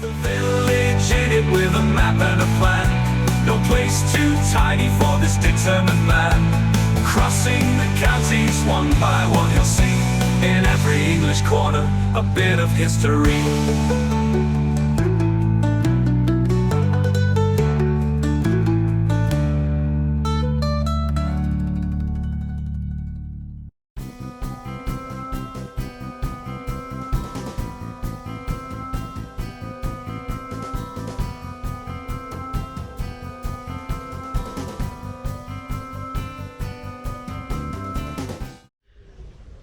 The village in it with a map and a plan. No place too tiny for this determined man. Crossing the counties one by one, you'll see in every English corner a bit of history.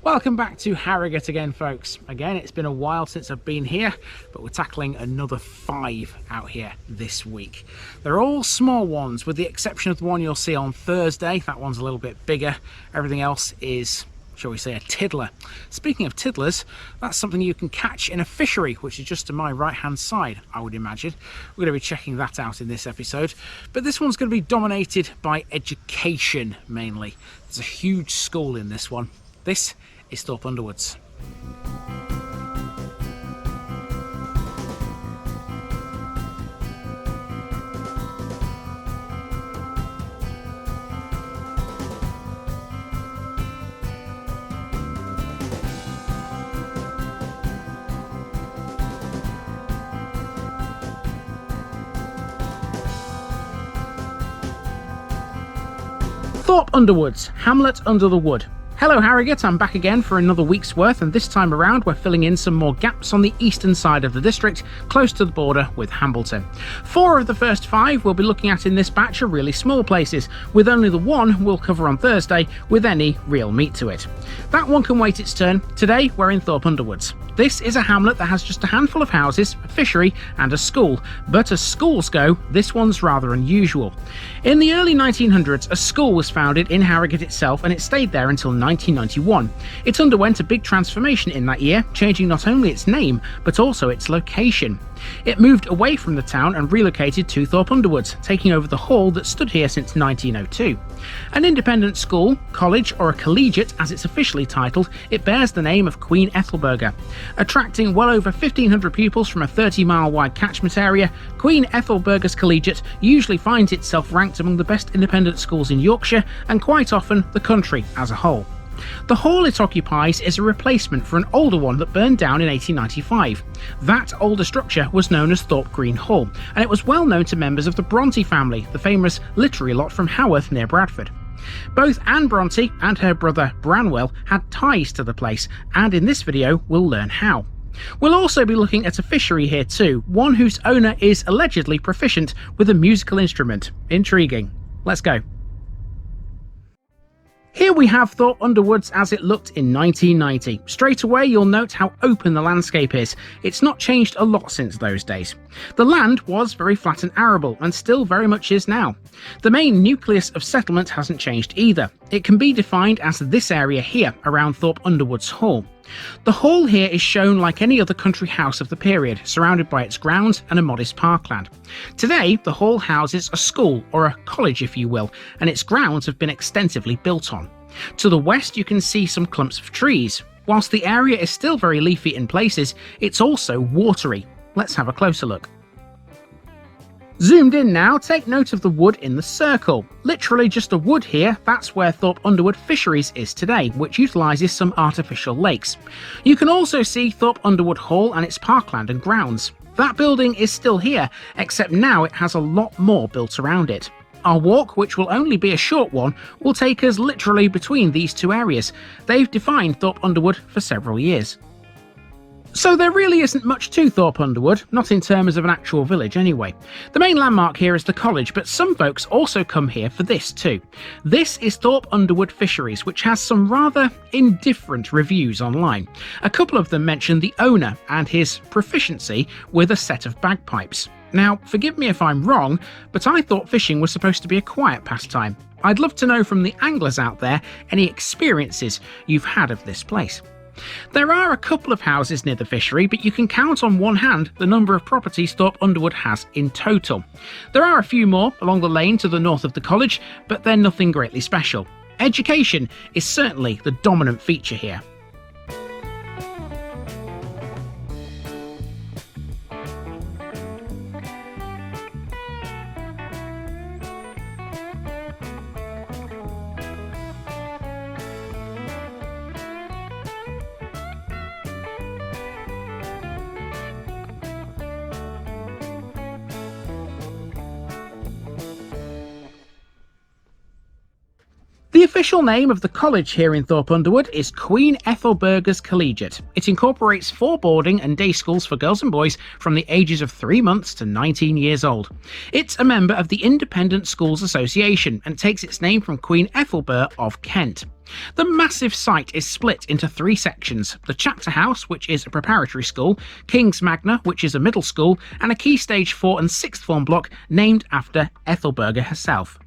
Welcome back to Harrogate again, folks. Again, it's been a while since I've been here, but we're tackling another 5 out here this week. They're all small ones, with the exception of the one you'll see on Thursday. That one's a little bit bigger. Everything else is, shall we say, a tiddler. Speaking of tiddlers, that's something you can catch in a fishery, which is just to my right-hand side, I would imagine. We're going to be checking that out in this episode. But this one's going to be dominated by education, mainly. There's a huge school in this one. This is Thorpe Underwoods. Thorpe Underwoods, hamlet under the wood. Hello Harrogate, I'm back again for another week's worth, and this time around we're filling in some more gaps on the eastern side of the district, close to the border with Hambleton. 4 of the first 5 we'll be looking at in this batch are really small places, with only the one we'll cover on Thursday with any real meat to it. That one can wait its turn. Today we're in Thorpe Underwoods. This is a hamlet that has just a handful of houses, a fishery and a school, but as schools go, this one's rather unusual. In the early 1900s, a school was founded in Harrogate itself, and it stayed there until 1991. It underwent a big transformation in that year, changing not only its name, but also its location. It moved away from the town and relocated to Thorpe Underwoods, taking over the hall that stood here since 1902. An independent school, college, or a collegiate as it's officially titled, it bears the name of Queen Ethelburga. Attracting well over 1,500 pupils from a 30-mile wide catchment area, Queen Ethelburga's Collegiate usually finds itself ranked among the best independent schools in Yorkshire and quite often the country as a whole. The hall it occupies is a replacement for an older one that burned down in 1895. That older structure was known as Thorpe Green Hall, and it was well known to members of the Bronte family, the famous literary lot from Haworth near Bradford. Both Anne Bronte and her brother Branwell had ties to the place, and in this video we'll learn how. We'll also be looking at a fishery here too, one whose owner is allegedly proficient with a musical instrument. Intriguing. Let's go. Here we have Thorpe Underwoods as it looked in 1990. Straight away you'll note how open the landscape is. It's not changed a lot since those days. The land was very flat and arable, and still very much is now. The main nucleus of settlement hasn't changed either. It can be defined as this area here around Thorpe Underwoods Hall. The hall here is shown like any other country house of the period, surrounded by its grounds and a modest parkland. Today, the hall houses a school, or a college if you will, and its grounds have been extensively built on. To the west you can see some clumps of trees. Whilst the area is still very leafy in places, it's also watery. Let's have a closer look. Zoomed in now, take note of the wood in the circle. Literally just a wood here, that's where Thorpe Underwood Fisheries is today, which utilises some artificial lakes. You can also see Thorpe Underwood Hall and its parkland and grounds. That building is still here, except now it has a lot more built around it. Our walk, which will only be a short one, will take us literally between these two areas. They've defined Thorpe Underwood for several years. So there really isn't much to Thorpe Underwood, not in terms of an actual village anyway. The main landmark here is the college, but some folks also come here for this too. This is Thorpe Underwood Fisheries, which has some rather indifferent reviews online. A couple of them mention the owner and his proficiency with a set of bagpipes. Now, forgive me if I'm wrong, but I thought fishing was supposed to be a quiet pastime. I'd love to know from the anglers out there any experiences you've had of this place. There are a couple of houses near the fishery, but you can count on one hand the number of properties Thorpe Underwood has in total. There are a few more along the lane to the north of the college, but they're nothing greatly special. Education is certainly the dominant feature here. official name of the college here in Thorpe Underwood is Queen Ethelburga's Collegiate. It incorporates 4 boarding and day schools for girls and boys from the ages of 3 months to 19 years old. It's a member of the Independent Schools Association and takes its name from Queen Ethelbert of Kent. The massive site is split into 3 sections: the Chapter House, which is a preparatory school, King's Magna, which is a middle school, and a Key Stage 4 and 6th form block named after Ethelburga herself.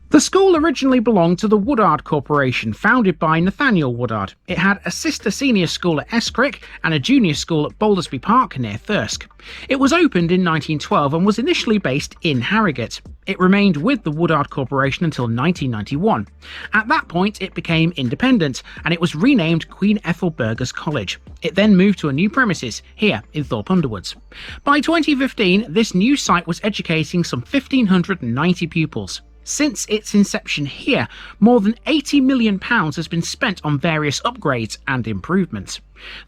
The school originally belonged to the Woodard Corporation, founded by Nathaniel Woodard. It had a sister senior school at Escrick and a junior school at Baldersby Park near Thirsk. It was opened in 1912 and was initially based in Harrogate. It remained with the Woodard Corporation until 1991. At that point, it became independent, and it was renamed Queen Ethelburga's College. It then moved to a new premises here in Thorpe Underwoods. By 2015, this new site was educating some 1,590 pupils. Since its inception here, more than £80 million has been spent on various upgrades and improvements.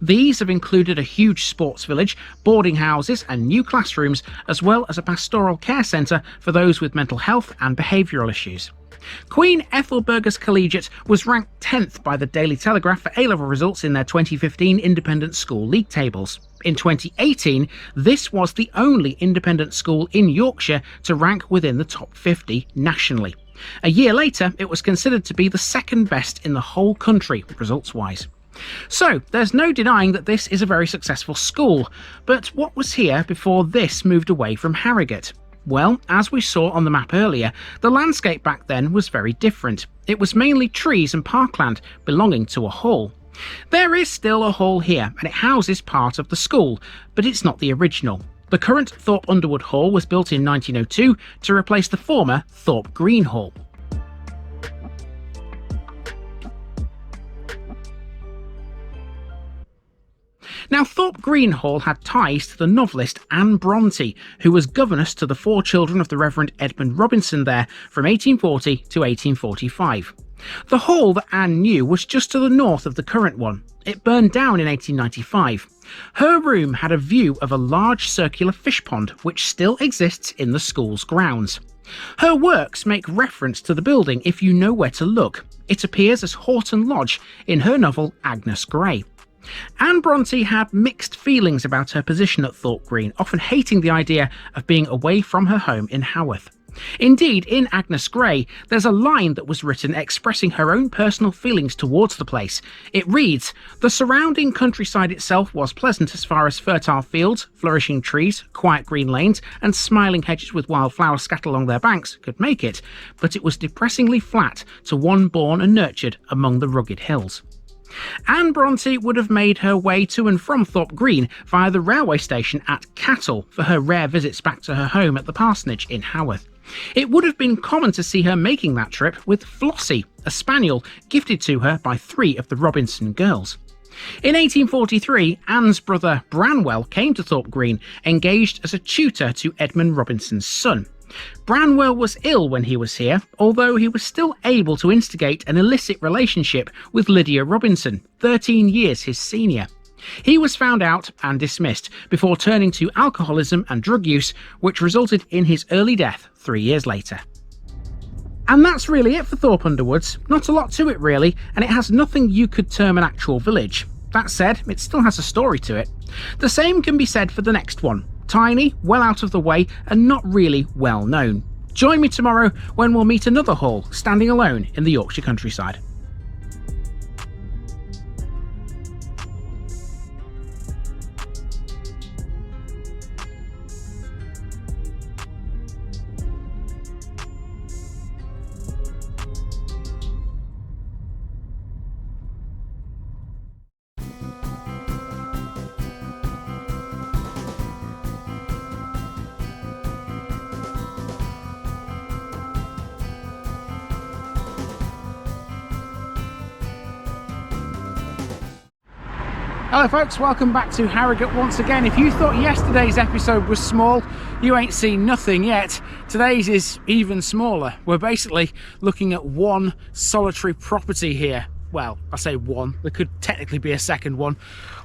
These have included a huge sports village, boarding houses and new classrooms, as well as a pastoral care centre for those with mental health and behavioural issues. Queen Ethelburga's Collegiate was ranked 10th by the Daily Telegraph for A-level results in their 2015 Independent School League tables. In 2018, this was the only independent school in Yorkshire to rank within the top 50 nationally. A year later, it was considered to be the second best in the whole country, results-wise. So, there's no denying that this is a very successful school, but what was here before this moved away from Harrogate? Well, as we saw on the map earlier, the landscape back then was very different. It was mainly trees and parkland belonging to a hall. There is still a hall here, and it houses part of the school, but it's not the original. The current Thorpe Underwood Hall was built in 1902 to replace the former Thorpe Green Hall. Now, Thorpe Green Hall had ties to the novelist Anne Bronte, who was governess to the 4 children of the Reverend Edmund Robinson there from 1840 to 1845. The hall that Anne knew was just to the north of the current one. It burned down in 1895. Her room had a view of a large circular fish pond which still exists in the school's grounds. Her works make reference to the building if you know where to look. It appears as Horton Lodge in her novel Agnes Grey. Anne Bronte had mixed feelings about her position at Thorpe Green, often hating the idea of being away from her home in Haworth. Indeed, in Agnes Grey, there's a line that was written expressing her own personal feelings towards the place. It reads, "The surrounding countryside itself was pleasant as far as fertile fields, flourishing trees, quiet green lanes, and smiling hedges with wild flowers scattered along their banks could make it, but it was depressingly flat to one born and nurtured among the rugged hills." Anne Bronte would have made her way to and from Thorpe Green via the railway station at Cattle for her rare visits back to her home at the parsonage in Haworth. It would have been common to see her making that trip with Flossie, a spaniel gifted to her by 3 of the Robinson girls. In 1843, Anne's brother Branwell came to Thorpe Green, engaged as a tutor to Edmund Robinson's son. Branwell was ill when he was here, although he was still able to instigate an illicit relationship with Lydia Robinson, 13 years his senior. He was found out and dismissed before turning to alcoholism and drug use, which resulted in his early death 3 years later. And that's really it for Thorpe Underwoods. Not a lot to it really, and it has nothing you could term an actual village. That said, it still has a story to it. The same can be said for the next one. Tiny, well out of the way, and not really well known. Join me tomorrow when we'll meet another hall standing alone in the Yorkshire countryside. Hello folks, welcome back to Harrogate once again. If you thought yesterday's episode was small, you ain't seen nothing yet. Today's is even smaller. We're basically looking at one solitary property here. Well, I say one. There could technically be a second one.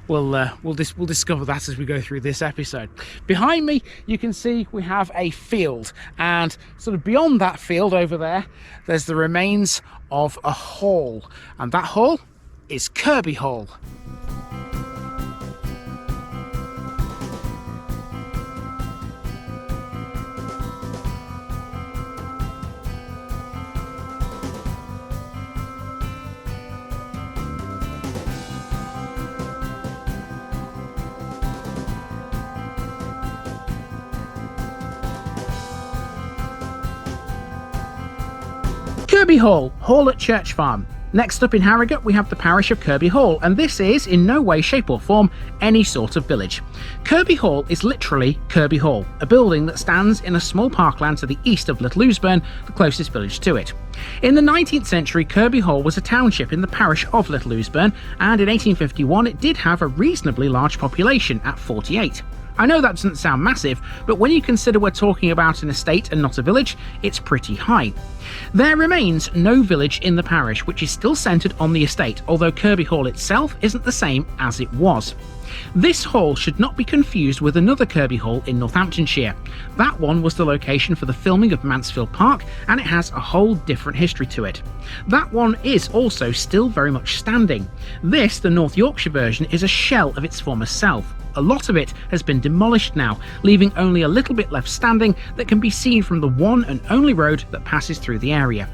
We'll discover that as we go through this episode. Behind me, you can see we have a field, and sort of beyond that field over there, there's the remains of a hall, and that hall is Kirby Hall. Kirby Hall, Hall at Church Farm. Next up in Harrogate, we have the parish of Kirby Hall, and this is, in no way, shape or form, any sort of village. Kirby Hall is literally Kirby Hall, a building that stands in a small parkland to the east of Little Ouseburn, the closest village to it. In the 19th century, Kirby Hall was a township in the parish of Little Ouseburn, and in 1851 it did have a reasonably large population at 48. I know that doesn't sound massive, but when you consider we're talking about an estate and not a village, it's pretty high. There remains no village in the parish, which is still centred on the estate, although Kirby Hall itself isn't the same as it was. This hall should not be confused with another Kirby Hall in Northamptonshire. That one was the location for the filming of Mansfield Park, and it has a whole different history to it. That one is also still very much standing. This, the North Yorkshire version, is a shell of its former self. A lot of it has been demolished now, leaving only a little bit left standing that can be seen from the one and only road that passes through the area.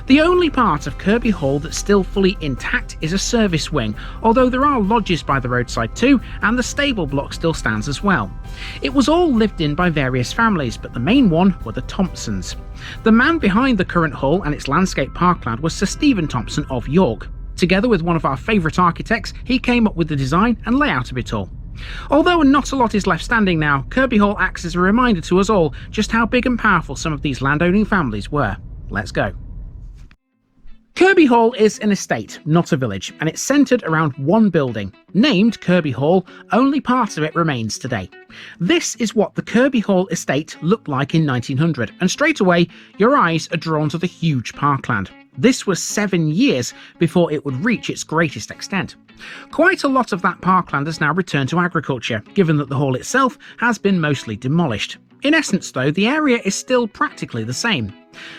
The only part of Kirby Hall that's still fully intact is a service wing, although there are lodges by the roadside too, and the stable block still stands as well. It was all lived in by various families, but the main one were the Thompsons. The man behind the current hall and its landscape parkland was Sir Stephen Thompson of York. Together with one of our favourite architects, he came up with the design and layout of it all. Although not a lot is left standing now, Kirby Hall acts as a reminder to us all just how big and powerful some of these landowning families were. Let's go. Kirby Hall is an estate, not a village, and it's centred around one building. Named Kirby Hall, only part of it remains today. This is what the Kirby Hall estate looked like in 1900, and straight away your eyes are drawn to the huge parkland. This was 7 years before it would reach its greatest extent. Quite a lot of that parkland has now returned to agriculture, given that the hall itself has been mostly demolished. In essence though, the area is still practically the same.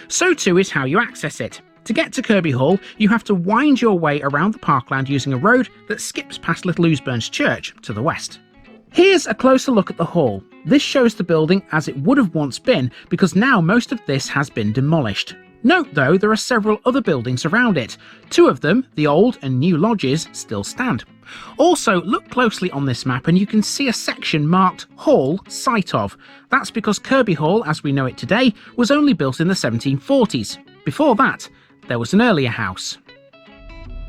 So too is how you access it. To get to Kirby Hall, you have to wind your way around the parkland using a road that skips past Little Ouseburn's church to the west. Here's a closer look at the hall. This shows the building as it would have once been, because now most of this has been demolished. Note though, there are several other buildings around it. Two of them, the old and new lodges, still stand. Also, look closely on this map and you can see a section marked Hall Site of. That's because Kirby Hall, as we know it today, was only built in the 1740s. Before that, there was an earlier house.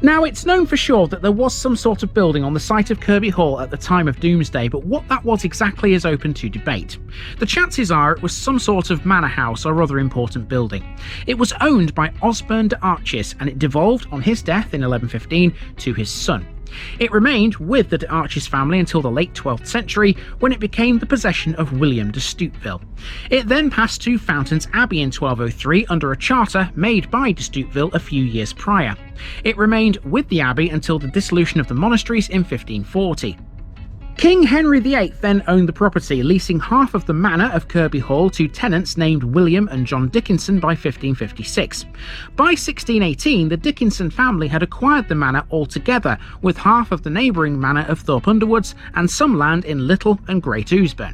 Now, it's known for sure that there was some sort of building on the site of Kirby Hall at the time of Doomsday, but what that was exactly is open to debate. The chances are it was some sort of manor house or other important building. It was owned by Osborne de Arches, and it devolved on his death in 1115 to his son. It remained with the de Arches family until the late 12th century, when it became the possession of William de Stuteville. It then passed to Fountains Abbey in 1203 under a charter made by de Stuteville a few years prior. It remained with the abbey until the dissolution of the monasteries in 1540. King Henry VIII then owned the property, leasing half of the manor of Kirby Hall to tenants named William and John Dickinson by 1556. By 1618, the Dickinson family had acquired the manor altogether, with half of the neighbouring manor of Thorpe Underwoods and some land in Little and Great Ouseburn.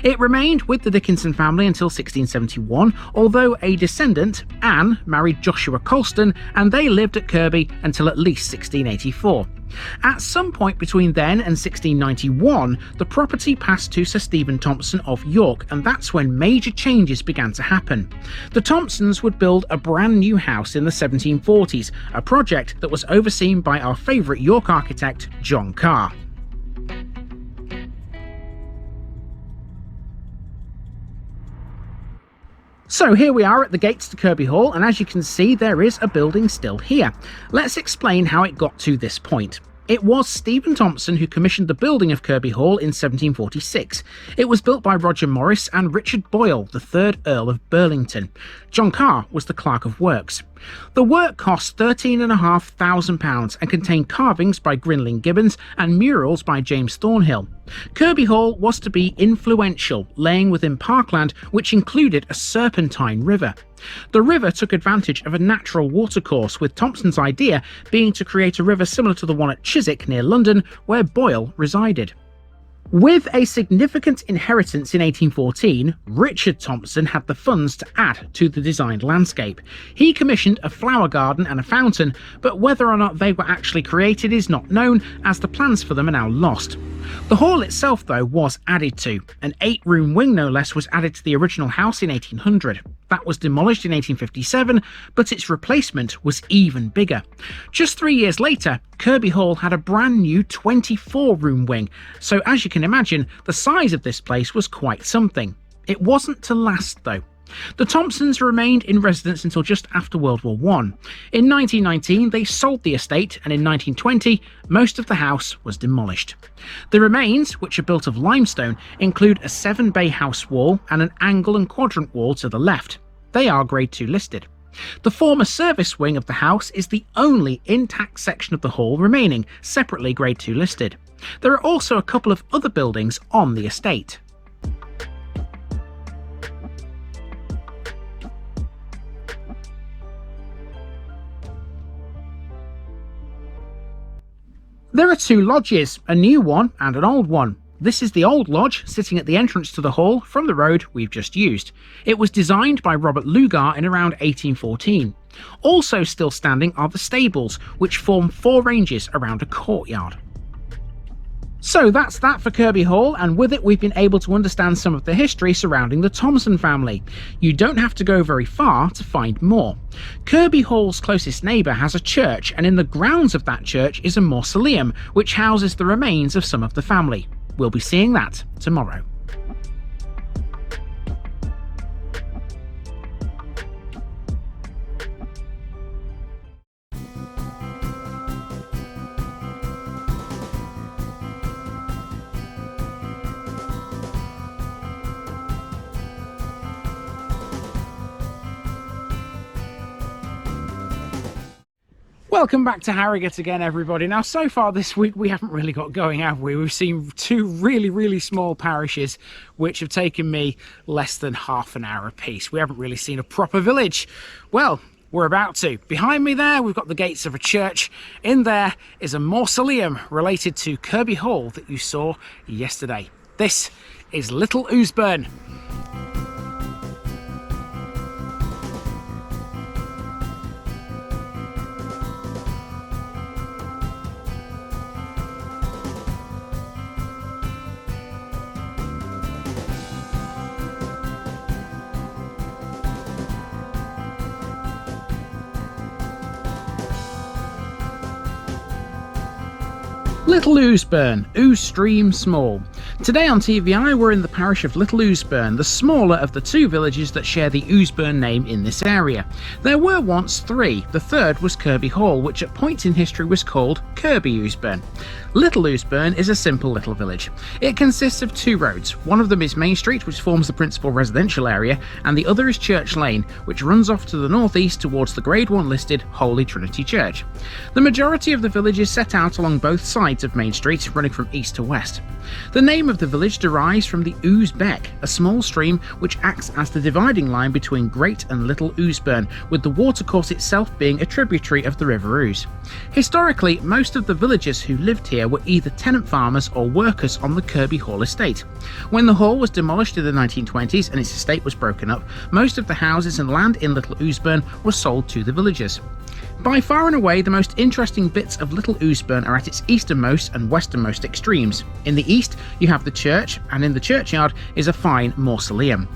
It remained with the Dickinson family until 1671, although a descendant, Anne, married Joshua Colston, and they lived at Kirby until at least 1684. At some point between then and 1691, the property passed to Sir Stephen Thompson of York, and that's when major changes began to happen. The Thompsons would build a brand new house in the 1740s, a project that was overseen by our favourite York architect, John Carr. So here we are at the gates to Kirby Hall, and as you can see, there is a building still here. Let's explain how it got to this point. It was Stephen Thompson who commissioned the building of Kirby Hall in 1746. It was built by Roger Morris and Richard Boyle, the 3rd Earl of Burlington. John Carr was the Clerk of Works. The work cost £13,500 and contained carvings by Grinling Gibbons and murals by James Thornhill. Kirby Hall was to be influential, laying within parkland which included a serpentine river. The river took advantage of a natural watercourse, with Thompson's idea being to create a river similar to the one at Chiswick near London, where Boyle resided. With a significant inheritance in 1814, Richard Thompson had the funds to add to the designed landscape. He commissioned a flower garden and a fountain, but whether or not they were actually created is not known, as the plans for them are now lost. The hall itself, though, was added to. An 8-room wing, no less, was added to the original house in 1800. That was demolished in 1857, but its replacement was even bigger. Just 3 years later, Kirby Hall had a brand new 24-room wing, so as you can imagine, the size of this place was quite something. It wasn't to last, though. The Thompsons remained in residence until just after World War I. In 1919, they sold the estate, and in 1920, most of the house was demolished. The remains, which are built of limestone, include a 7-bay house wall and an angle and quadrant wall to the left. They are Grade 2 listed. The former service wing of the house is the only intact section of the hall remaining, separately Grade 2 listed. There are also a couple of other buildings on the estate. There are 2 lodges, a new one and an old one. This is the old lodge, sitting at the entrance to the hall from the road we've just used. It was designed by Robert Lugar in around 1814. Also still standing are the stables, which form 4 ranges around a courtyard. So that's that for Kirby Hall, and with it we've been able to understand some of the history surrounding the Thompson family. You don't have to go very far to find more. Kirby Hall's closest neighbour has a church, and in the grounds of that church is a mausoleum, which houses the remains of some of the family. We'll be seeing that tomorrow. Welcome back to Harrogate again, everybody. Now, so far this week we haven't really got going, have we? We've seen 2 really small parishes which have taken me less than half an hour apiece. We haven't really seen a proper village. Well, we're about to. Behind me there we've got the gates of a church. In there is a mausoleum related to Kirby Hall that you saw yesterday. This is Little Ouseburn. Little Ouseburn, Ouse Stream Small. Today on TVI we're in the parish of Little Ouseburn, the smaller of the 2 villages that share the Ouseburn name in this area. There were once 3, the third was Kirby Hall, which at points in history was called Kirby Ouseburn. Little Ouseburn is a simple little village. It consists of 2 roads. One of them is Main Street, which forms the principal residential area, and the other is Church Lane, which runs off to the northeast towards the Grade 1 listed Holy Trinity Church. The majority of the village is set out along both sides of Main Street, running from east to west. The name of the village derives from the Ouse Beck, a small stream which acts as the dividing line between Great and Little Ouseburn, with the watercourse itself being a tributary of the River Ouse. Historically, most of the villagers who lived here were either tenant farmers or workers on the Kirby Hall estate. When the hall was demolished in the 1920s and its estate was broken up, most of the houses and land in Little Ouseburn were sold to the villagers. By far and away, the most interesting bits of Little Ouseburn are at its easternmost and westernmost extremes. In the east, you have the church, and in the churchyard is a fine mausoleum.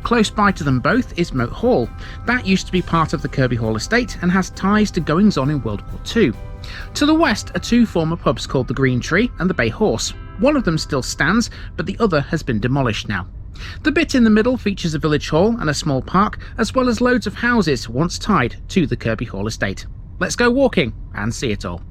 Close by to them both is Moat Hall. That used to be part of the Kirby Hall estate and has ties to goings-on in World War II. To the west are 2 former pubs called the Green Tree and the Bay Horse. One of them still stands, but the other has been demolished now. The bit in the middle features a village hall and a small park, as well as loads of houses once tied to the Kirby Hall estate. Let's go walking and see it all.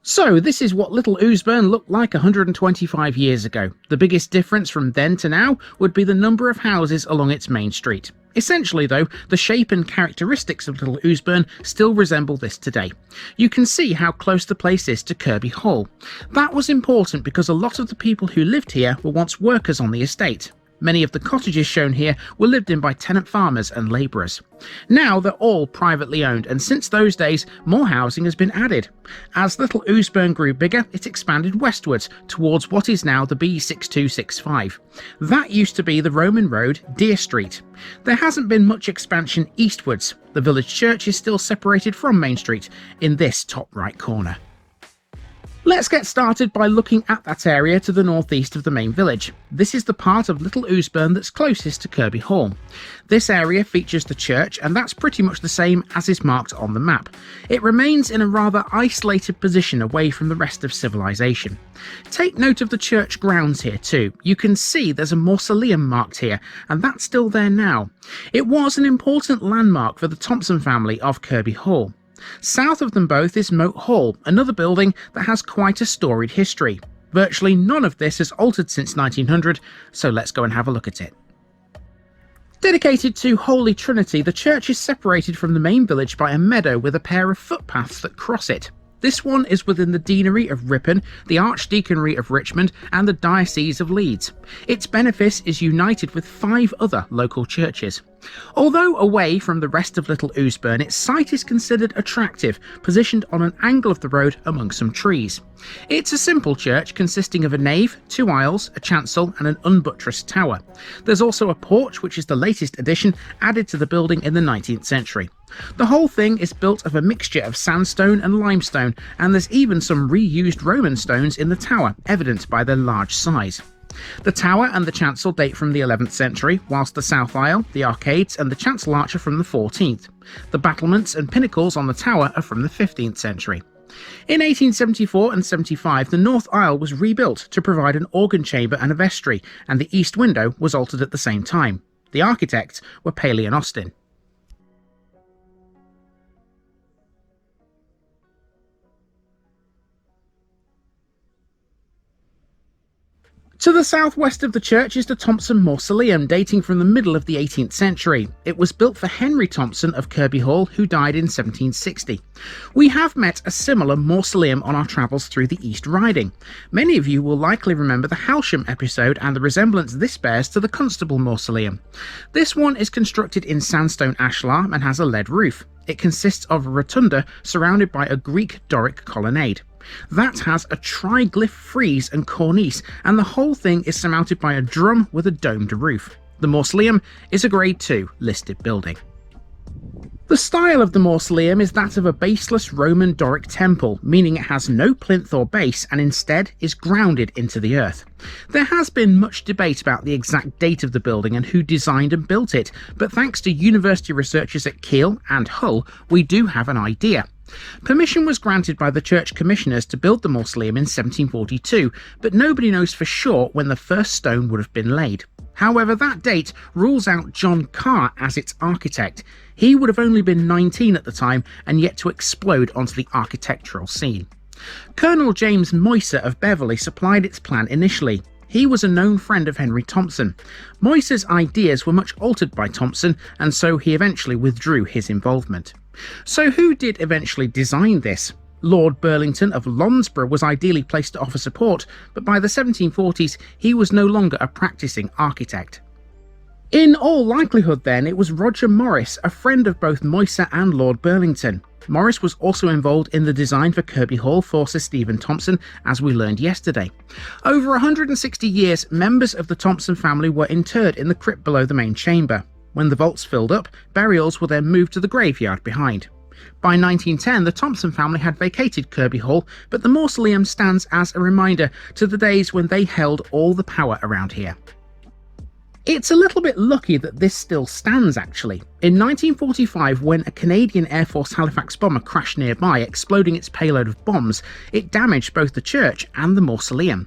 So this is what Little Ouseburn looked like 125 years ago. The biggest difference from then to now would be the number of houses along its main street. Essentially though, the shape and characteristics of Little Ouseburn still resemble this today. You can see how close the place is to Kirby Hall. That was important because a lot of the people who lived here were once workers on the estate. Many of the cottages shown here were lived in by tenant farmers and labourers. Now they're all privately owned, and since those days more housing has been added. As Little Ouseburn grew bigger, it expanded westwards towards what is now the B6265. That used to be the Roman road Deer Street. There hasn't been much expansion eastwards. The village church is still separated from Main Street in this top right corner. Let's get started by looking at that area to the northeast of the main village. This is the part of Little Ouseburn that's closest to Kirby Hall. This area features the church, and that's pretty much the same as is marked on the map. It remains in a rather isolated position away from the rest of civilization. Take note of the church grounds here too. You can see there's a mausoleum marked here, and that's still there now. It was an important landmark for the Thompson family of Kirby Hall. South of them both is Moat Hall, another building that has quite a storied history. Virtually none of this has altered since 1900, so let's go and have a look at it. Dedicated to Holy Trinity, the church is separated from the main village by a meadow with a pair of footpaths that cross it. This one is within the Deanery of Ripon, the Archdeaconry of Richmond and the Diocese of Leeds. Its benefice is united with 5 other local churches. Although away from the rest of Little Ouseburn, its site is considered attractive, positioned on an angle of the road among some trees. It's a simple church consisting of a nave, 2 aisles, a chancel and an unbuttressed tower. There's also a porch, which is the latest addition added to the building in the 19th century. The whole thing is built of a mixture of sandstone and limestone, and there's even some reused Roman stones in the tower, evident by their large size. The tower and the chancel date from the 11th century, whilst the south aisle, the arcades and the chancel arch are from the 14th. The battlements and pinnacles on the tower are from the 15th century. In 1874 and 75, the north aisle was rebuilt to provide an organ chamber and a vestry, and the east window was altered at the same time. The architects were Paley and Austin. To the southwest of the church is the Thompson Mausoleum, dating from the middle of the 18th century. It was built for Henry Thompson of Kirby Hall, who died in 1760. We have met a similar mausoleum on our travels through the East Riding. Many of you will likely remember the Halsham episode and the resemblance this bears to the Constable Mausoleum. This one is constructed in sandstone ashlar and has a lead roof. It consists of a rotunda surrounded by a Greek Doric colonnade. That has a triglyph frieze and cornice, and the whole thing is surmounted by a drum with a domed roof. The mausoleum is a Grade 2 listed building. The style of the mausoleum is that of a baseless Roman Doric temple, meaning it has no plinth or base and instead is grounded into the earth. There has been much debate about the exact date of the building and who designed and built it, but thanks to university researchers at Kiel and Hull, we do have an idea. Permission was granted by the church commissioners to build the mausoleum in 1742, but nobody knows for sure when the first stone would have been laid. However, that date rules out John Carr as its architect. He would have only been 19 at the time and yet to explode onto the architectural scene. Colonel James Moyser of Beverley supplied its plan initially. He was a known friend of Henry Thompson. Moyser's ideas were much altered by Thompson, and so he eventually withdrew his involvement. So who did eventually design this? Lord Burlington of Lonsborough was ideally placed to offer support, but by the 1740s he was no longer a practicing architect. In all likelihood then, it was Roger Morris, a friend of both Moyser and Lord Burlington. Morris was also involved in the design for Kirby Hall for Sir Stephen Thompson, as we learned yesterday. Over 160 years, members of the Thompson family were interred in the crypt below the main chamber. When the vaults filled up, burials were then moved to the graveyard behind. By 1910, the Thompson family had vacated Kirby Hall, but the mausoleum stands as a reminder to the days when they held all the power around here. It's a little bit lucky that this still stands actually. In 1945, when a Canadian Air Force Halifax bomber crashed nearby, exploding its payload of bombs, it damaged both the church and the mausoleum.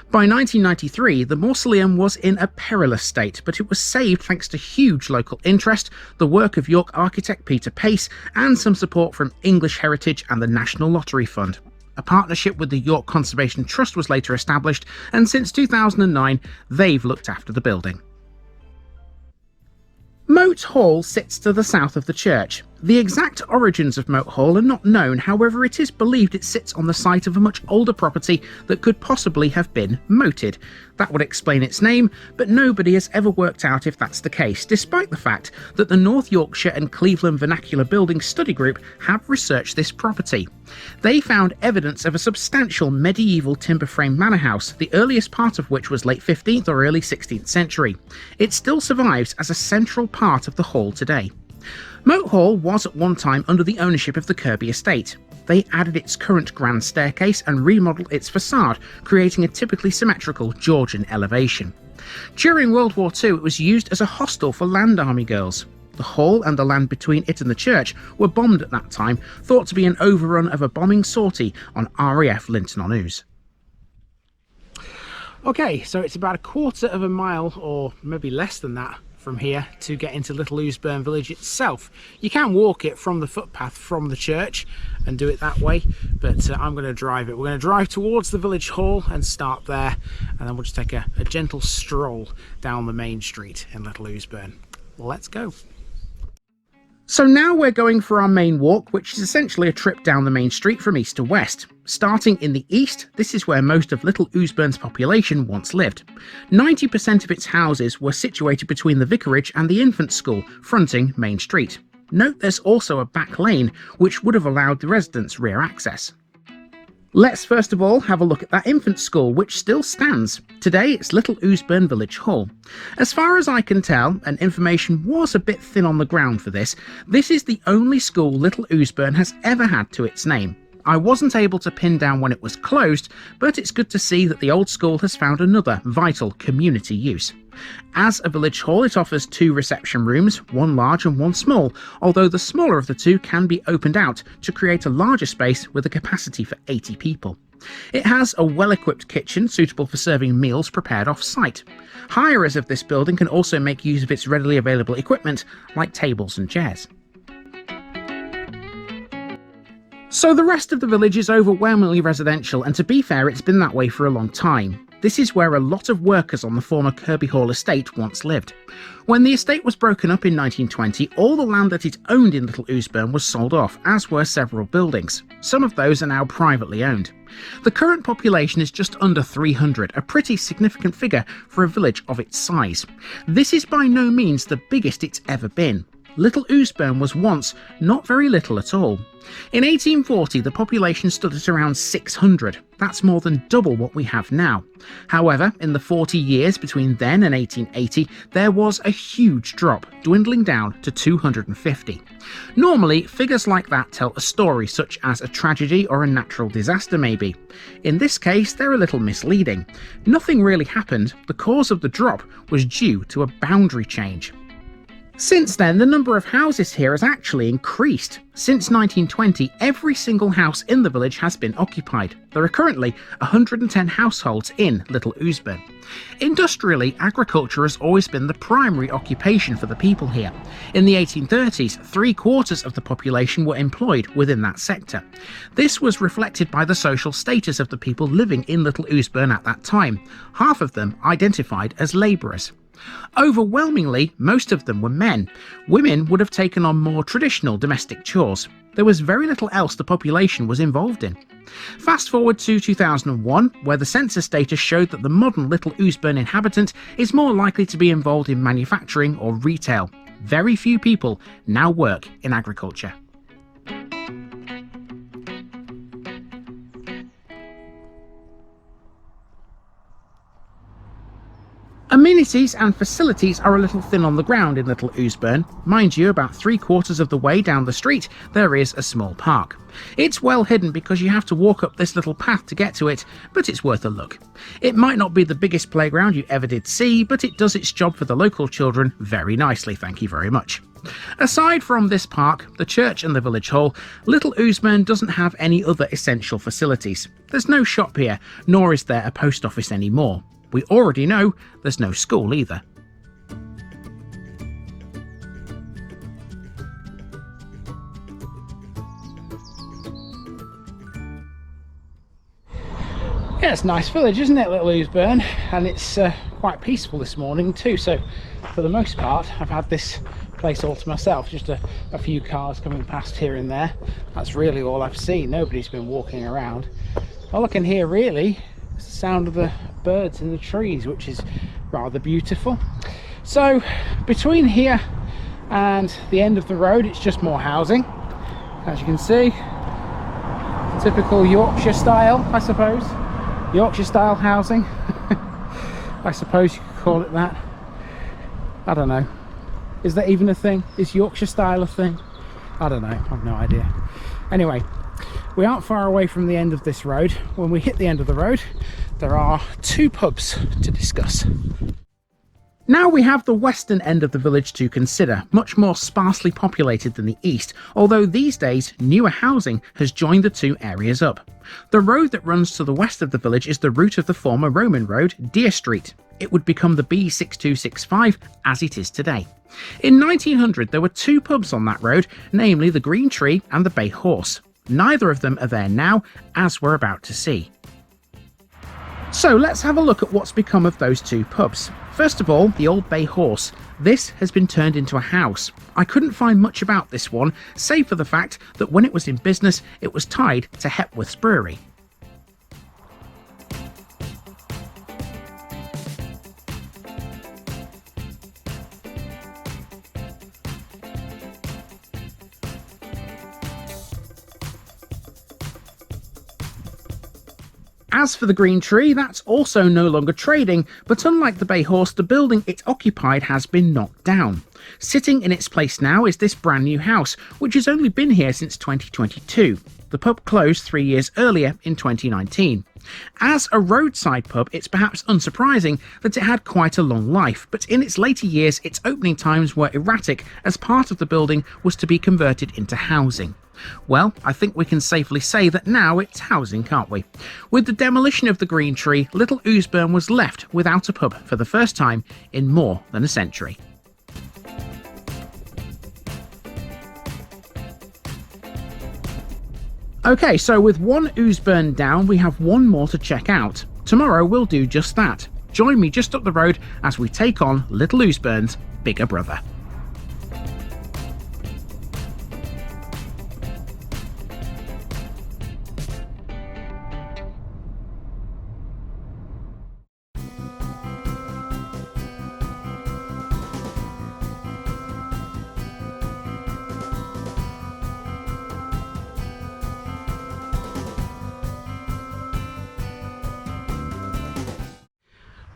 By 1993, the mausoleum was in a perilous state, but it was saved thanks to huge local interest, the work of York architect Peter Pace, and some support from English Heritage and the National Lottery Fund. A partnership with the York Conservation Trust was later established, and since 2009, they've looked after the building. Moat Hall sits to the south of the church. The exact origins of Moat Hall are not known, however it is believed it sits on the site of a much older property that could possibly have been moated. That would explain its name, but nobody has ever worked out if that's the case, despite the fact that the North Yorkshire and Cleveland Vernacular Building Study Group have researched this property. They found evidence of a substantial medieval timber frame manor house, the earliest part of which was late 15th or early 16th century. It still survives as a central part of the hall today. Moat Hall was at one time under the ownership of the Kirby estate. They added its current grand staircase and remodelled its facade, creating a typically symmetrical Georgian elevation. During World War II, it was used as a hostel for Land Army girls. The hall and the land between it and the church were bombed at that time, thought to be an overrun of a bombing sortie on RAF Linton-on-Ouse. Okay, so it's about a quarter of a mile, or maybe less than that, from here to get into Little Ouseburn village itself. You can walk it from the footpath from the church and do it that way, but I'm going to drive it. We're going to drive towards the village hall and start there, and then we'll just take a gentle stroll down the main street in Little Ouseburn. Let's go. So now we're going for our main walk, which is essentially a trip down the main street from east to west. Starting in the east, this is where most of Little Ouseburn's population once lived. 90% of its houses were situated between the vicarage and the infant school, fronting Main Street. Note there's also a back lane, which would have allowed the residents rear access. Let's first of all have a look at that infant school, which still stands. Today it's Little Ouseburn Village Hall. As far as I can tell, and information was a bit thin on the ground for this is the only school Little Ouseburn has ever had to its name. I wasn't able to pin down when it was closed, but it's good to see that the old school has found another vital community use. As a village hall, it offers 2 reception rooms, one large and one small, although the smaller of the 2 can be opened out to create a larger space with a capacity for 80 people. It has a well-equipped kitchen suitable for serving meals prepared off-site. Hirers of this building can also make use of its readily available equipment, like tables and chairs. So the rest of the village is overwhelmingly residential, and to be fair, it's been that way for a long time. This is where a lot of workers on the former Kirby Hall estate once lived. When the estate was broken up in 1920, all the land that it owned in Little Ouseburn was sold off, as were several buildings. Some of those are now privately owned. The current population is just under 300, a pretty significant figure for a village of its size. This is by no means the biggest it's ever been. Little Ouseburn was once not very little at all. In 1840, the population stood at around 600. That's more than double what we have now. However, in the 40 years between then and 1880, there was a huge drop, dwindling down to 250. Normally, figures like that tell a story, such as a tragedy or a natural disaster maybe. In this case, they're a little misleading. Nothing really happened. The cause of the drop was due to a boundary change. Since then, the number of houses here has actually increased. Since 1920, every single house in the village has been occupied. There are currently 110 households in Little Ouseburn. Industrially, agriculture has always been the primary occupation for the people here. In the 1830s, 3/4 of the population were employed within that sector. This was reflected by the social status of the people living in Little Ouseburn at that time, half of them identified as labourers. Overwhelmingly, most of them were men. Women would have taken on more traditional domestic chores. There was very little else the population was involved in. Fast forward to 2001, where the census data showed that the modern Little Ouseburn inhabitant is more likely to be involved in manufacturing or retail. Very few people now work in agriculture. Amenities and facilities are a little thin on the ground in Little Ouseburn. Mind you, about 3/4 of the way down the street, there is a small park. It's well hidden because you have to walk up this little path to get to it, but it's worth a look. It might not be the biggest playground you ever did see, but it does its job for the local children very nicely, thank you very much. Aside from this park, the church and the village hall, Little Ouseburn doesn't have any other essential facilities. There's no shop here, nor is there a post office anymore. We already know there's no school either. Yeah, it's a nice village, isn't it, Little Ouseburn? And it's quite peaceful this morning too, so for the most part I've had this place all to myself. Just a few cars coming past here and there. That's really all I've seen. Nobody's been walking around. All I can hear really is the sound of the birds in the trees, which is rather beautiful. So between here and the end of the road it's just more housing, as you can see. Typical Yorkshire style, I suppose. Yorkshire style housing. I suppose you could call it that. I don't know. Is that even a thing? Is Yorkshire style a thing? I don't know. I've no idea. Anyway, we aren't far away from the end of this road. When we hit the end of the road, there are two pubs to discuss. Now we have the western end of the village to consider, much more sparsely populated than the east, although these days newer housing has joined the two areas up. The road that runs to the west of the village is the route of the former Roman road, Deer Street. It would become the B6265 as it is today. In 1900 there were two pubs on that road, namely the Green Tree and the Bay Horse. Neither of them are there now, as we're about to see. So let's have a look at what's become of those two pubs. First of all, the old Bay Horse. This has been turned into a house. I couldn't find much about this one, save for the fact that when it was in business, it was tied to Hepworth's Brewery. As for the Green Tree, that's also no longer trading, but unlike the Bay Horse, the building it occupied has been knocked down. Sitting in its place now is this brand new house, which has only been here since 2022. The pub closed 3 years earlier in 2019. As a roadside pub, it's perhaps unsurprising that it had quite a long life, but in its later years its opening times were erratic as part of the building was to be converted into housing. Well, I think we can safely say that now it's housing, can't we? With the demolition of the Green Tree, Little Ouseburn was left without a pub for the first time in more than a century. Okay, so with one Ouseburn down, we have one more to check out. Tomorrow we'll do just that. Join me just up the road as we take on Little Ouseburn's bigger brother.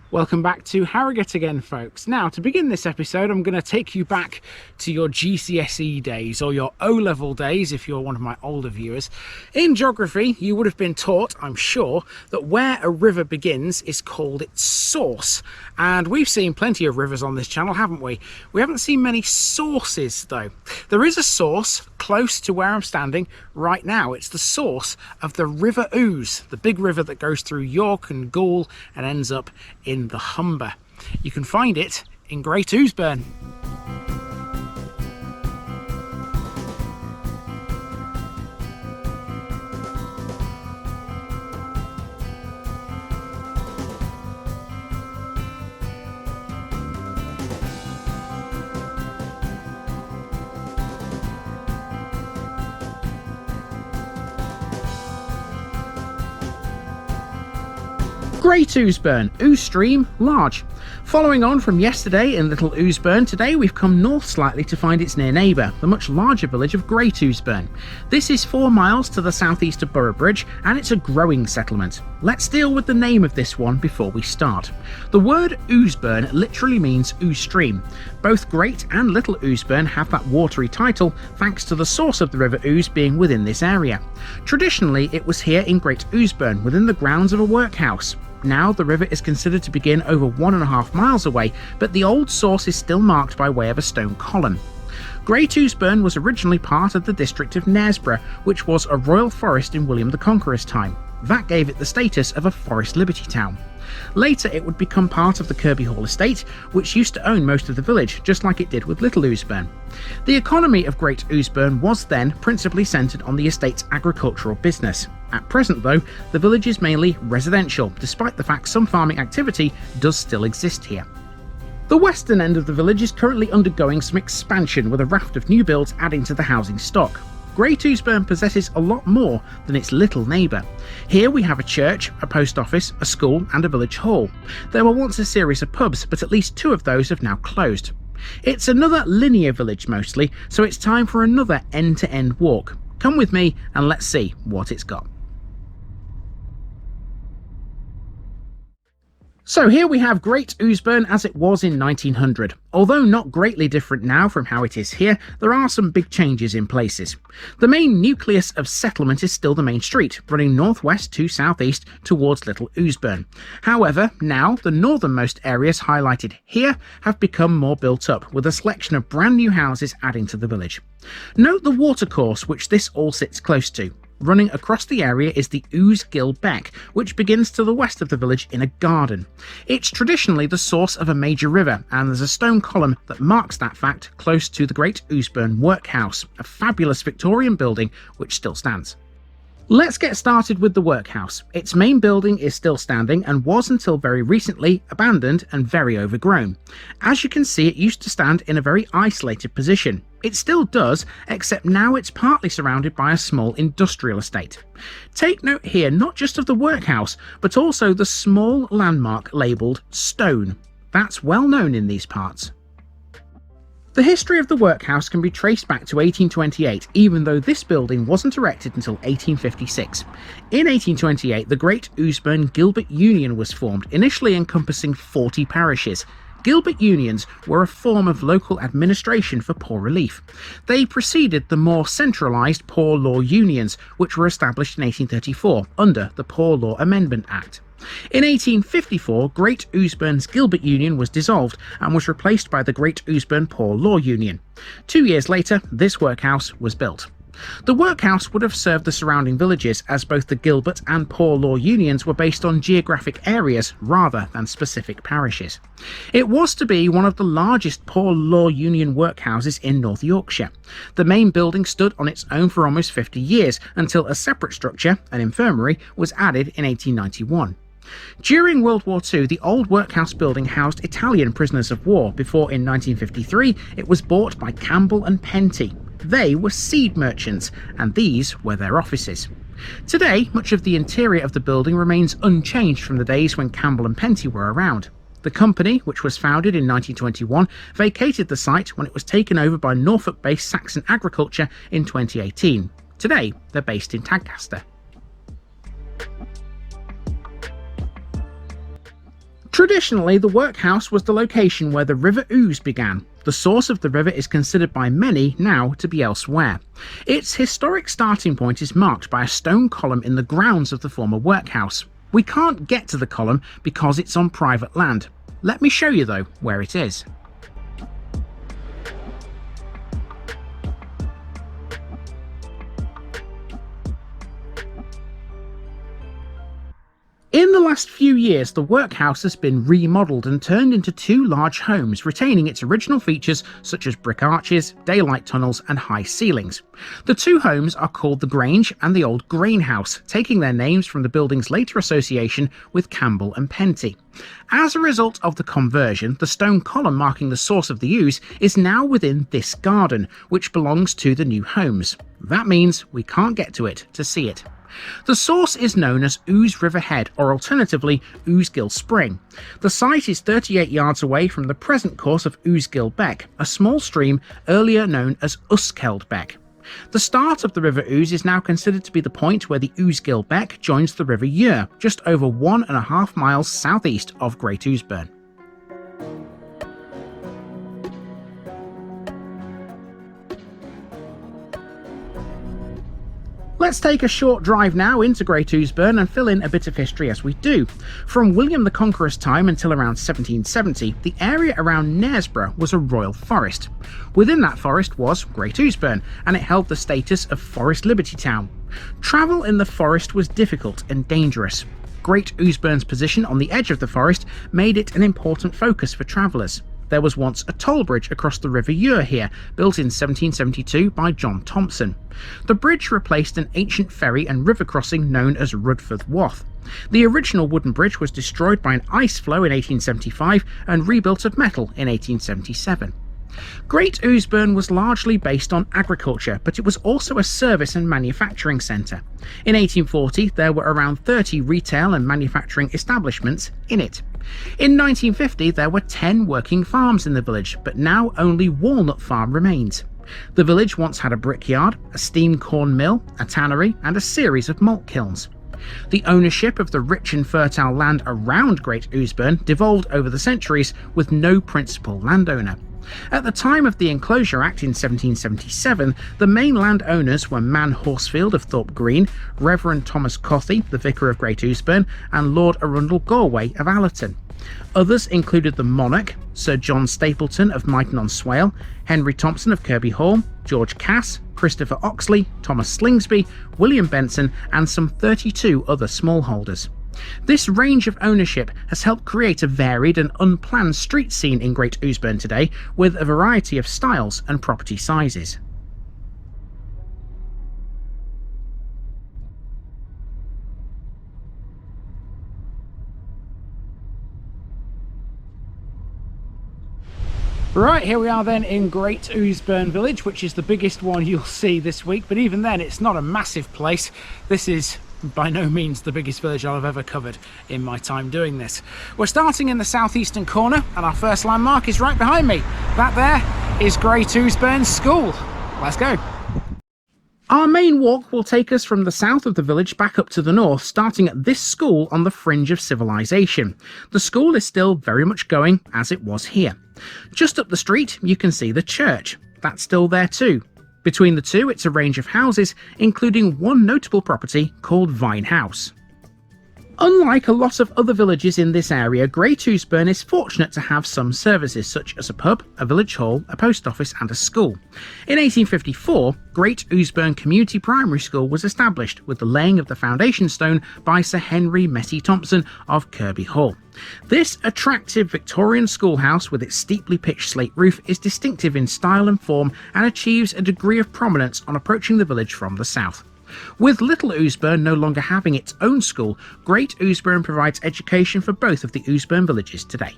Welcome back to Harrogate again, folks. Now, to begin this episode, I'm going to take you back to your GCSE days, or your O-level days if you're one of my older viewers. In geography, you would have been taught, I'm sure, that where a river begins is called its source. And we've seen plenty of rivers on this channel, haven't we? We haven't seen many sources, though. There is a source close to where I'm standing right now. It's the source of the River Ouse, the big river that goes through York and Goole and ends up in the Humber. You can find it in Great Ouseburn. Great Ouseburn, Ouse stream, large. Following on from yesterday in Little Ouseburn, today we've come north slightly to find its near neighbour, the much larger village of Great Ouseburn. This is 4 miles to the southeast of Boroughbridge, and it's a growing settlement. Let's deal with the name of this one before we start. The word Ouseburn literally means Ouse stream. Both Great and Little Ouseburn have that watery title thanks to the source of the River Ouse being within this area. Traditionally, it was here in Great Ouseburn, within the grounds of a workhouse. Now the river is considered to begin over 1.5 miles away, but the old source is still marked by way of a stone column. Great Ouseburn was originally part of the district of Knaresborough, which was a royal forest in William the Conqueror's time. That gave it the status of a forest liberty town. Later it would become part of the Kirby Hall estate, which used to own most of the village, just like it did with Little Ouseburn. The economy of Great Ouseburn was then principally centred on the estate's agricultural business. At present though, the village is mainly residential, despite the fact some farming activity does still exist here. The western end of the village is currently undergoing some expansion, with a raft of new builds adding to the housing stock. Great Ouseburn possesses a lot more than its little neighbour. Here we have a church, a post office, a school and a village hall. There were once a series of pubs, but at least 2 of those have now closed. It's another linear village mostly, so it's time for another end-to-end walk. Come with me and let's see what it's got. So here we have Great Ouseburn as it was in 1900. Although not greatly different now from how it is here, there are some big changes in places. The main nucleus of settlement is still the main street, running northwest to southeast towards Little Ouseburn. However, now the northernmost areas highlighted here have become more built up, with a selection of brand new houses adding to the village. Note the watercourse which this all sits close to. Running across the area is the Ousegill Beck, which begins to the west of the village in a garden. It's traditionally the source of a major river, and there's a stone column that marks that fact close to the Great Ouseburn Workhouse, a fabulous Victorian building which still stands. Let's get started with the workhouse. Its main building is still standing and was until very recently abandoned and very overgrown. As you can see, it used to stand in a very isolated position. It still does, except now it's partly surrounded by a small industrial estate. Take note here not just of the workhouse, but also the small landmark labelled Stone. That's well known in these parts. The history of the workhouse can be traced back to 1828, even though this building wasn't erected until 1856. In 1828, the Great Ouseburn Gilbert Union was formed, initially encompassing 40 parishes. Gilbert Unions were a form of local administration for poor relief. They preceded the more centralised Poor Law Unions, which were established in 1834 under the Poor Law Amendment Act. In 1854, Great Ouseburns Gilbert Union was dissolved and was replaced by the Great Ouseburn Poor Law Union. 2 years later, this workhouse was built. The workhouse would have served the surrounding villages, as both the Gilbert and Poor Law Unions were based on geographic areas rather than specific parishes. It was to be one of the largest Poor Law Union workhouses in North Yorkshire. The main building stood on its own for almost 50 years, until a separate structure, an infirmary, was added in 1891. During World War II, the old workhouse building housed Italian prisoners of war before in 1953 it was bought by Campbell and Penty. They were seed merchants, and these were their offices. Today, much of the interior of the building remains unchanged from the days when Campbell and Penty were around. The company, which was founded in 1921, vacated the site when it was taken over by Norfolk-based Saxon Agriculture in 2018. Today, they're based in Tadcaster. Traditionally, the workhouse was the location where the River Ouse began. The source of the river is considered by many now to be elsewhere. Its historic starting point is marked by a stone column in the grounds of the former workhouse. We can't get to the column because it's on private land. Let me show you though where it is. In the last few years, the workhouse has been remodelled and turned into 2 large homes, retaining its original features such as brick arches, daylight tunnels and high ceilings. The 2 homes are called the Grange and the Old Grain House, taking their names from the building's later association with Campbell and Penty. As a result of the conversion, the stone column marking the source of the Ouse is now within this garden, which belongs to the new homes. That means we can't get to it to see it. The source is known as Ouse River Head, or alternatively Ousegill Spring. The site is 38 yards away from the present course of Ousegill Beck, a small stream earlier known as Uskeld Beck. The start of the River Ouse is now considered to be the point where the Ousegill Beck joins the River Ure, just over 1.5 miles southeast of Great Ouseburn. Let's take a short drive now into Great Ouseburn and fill in a bit of history as we do. From William the Conqueror's time until around 1770, the area around Knaresborough was a royal forest. Within that forest was Great Ouseburn, and it held the status of Forest Liberty Town. Travel in the forest was difficult and dangerous. Great Ouseburn's position on the edge of the forest made it an important focus for travellers. There was once a toll bridge across the River Ure here, built in 1772 by John Thompson. The bridge replaced an ancient ferry and river crossing known as Rudford Wath. The original wooden bridge was destroyed by an ice flow in 1875 and rebuilt of metal in 1877. Great Ouseburn was largely based on agriculture, but it was also a service and manufacturing centre. In 1840, there were around 30 retail and manufacturing establishments in it. In 1950, there were 10 working farms in the village, but now only Walnut Farm remains. The village once had a brickyard, a steam corn mill, a tannery, and a series of malt kilns. The ownership of the rich and fertile land around Great Ouseburn devolved over the centuries with no principal landowner. At the time of the Enclosure Act in 1777, the main landowners were Man Horsfield of Thorpe Green, Reverend Thomas Cothy, the Vicar of Great Ouseburn, and Lord Arundel Galway of Allerton. Others included the Monarch, Sir John Stapleton of Myton-on-Swale, Henry Thompson of Kirby Hall, George Cass, Christopher Oxley, Thomas Slingsby, William Benson, and some 32 other smallholders. This range of ownership has helped create a varied and unplanned street scene in Great Ouseburn today, with a variety of styles and property sizes. Right, here we are then in Great Ouseburn village, which is the biggest one you'll see this week, but even then it's not a massive place. This is by no means the biggest village I've ever covered in my time doing this. We're starting in the southeastern corner and our first landmark is right behind me. That there is Great Ouseburn School. Let's go. Our main walk will take us from the south of the village back up to the north, starting at this school on the fringe of civilization. The school is still very much going as it was here. Just up the street you can see the church. That's still there too. Between the two, it's a range of houses, including one notable property called Vine House. Unlike a lot of other villages in this area, Great Ouseburn is fortunate to have some services such as a pub, a village hall, a post office and a school. In 1854, Great Ouseburn Community Primary School was established with the laying of the foundation stone by Sir Henry Messy Thompson of Kirby Hall. This attractive Victorian schoolhouse with its steeply pitched slate roof is distinctive in style and form and achieves a degree of prominence on approaching the village from the south. With Little Ouseburn no longer having its own school, Great Ouseburn provides education for both of the Ouseburn villages today.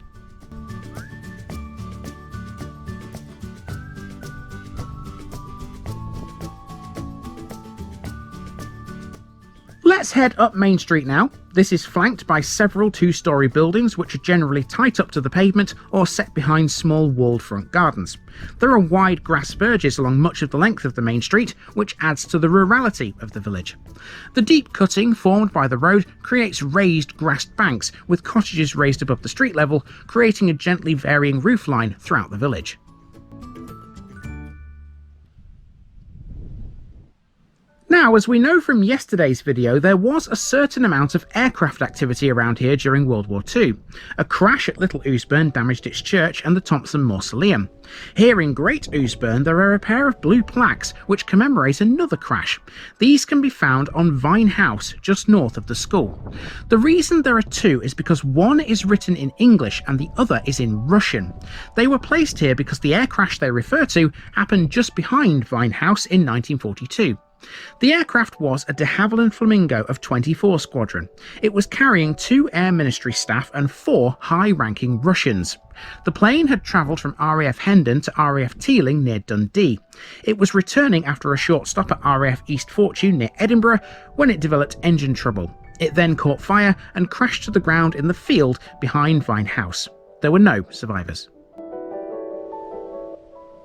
Let's head up Main Street now. This is flanked by several two-storey buildings which are generally tight up to the pavement or set behind small walled front gardens. There are wide grass verges along much of the length of the main street, which adds to the rurality of the village. The deep cutting formed by the road creates raised grassed banks, with cottages raised above the street level, creating a gently varying roof line throughout the village. Now, as we know from yesterday's video, there was a certain amount of aircraft activity around here during World War II. A crash at Little Ouseburn damaged its church and the Thompson Mausoleum. Here in Great Ouseburn, there are a pair of blue plaques which commemorate another crash. These can be found on Vine House, just north of the school. The reason there are two is because one is written in English and the other is in Russian. They were placed here because the air crash they refer to happened just behind Vine House in 1942. The aircraft was a de Havilland Flamingo of 24 Squadron. It was carrying 2 Air Ministry staff and 4 high-ranking Russians. The plane had travelled from RAF Hendon to RAF Teeling near Dundee. It was returning after a short stop at RAF East Fortune near Edinburgh when it developed engine trouble. It then caught fire and crashed to the ground in the field behind Vine House. There were no survivors.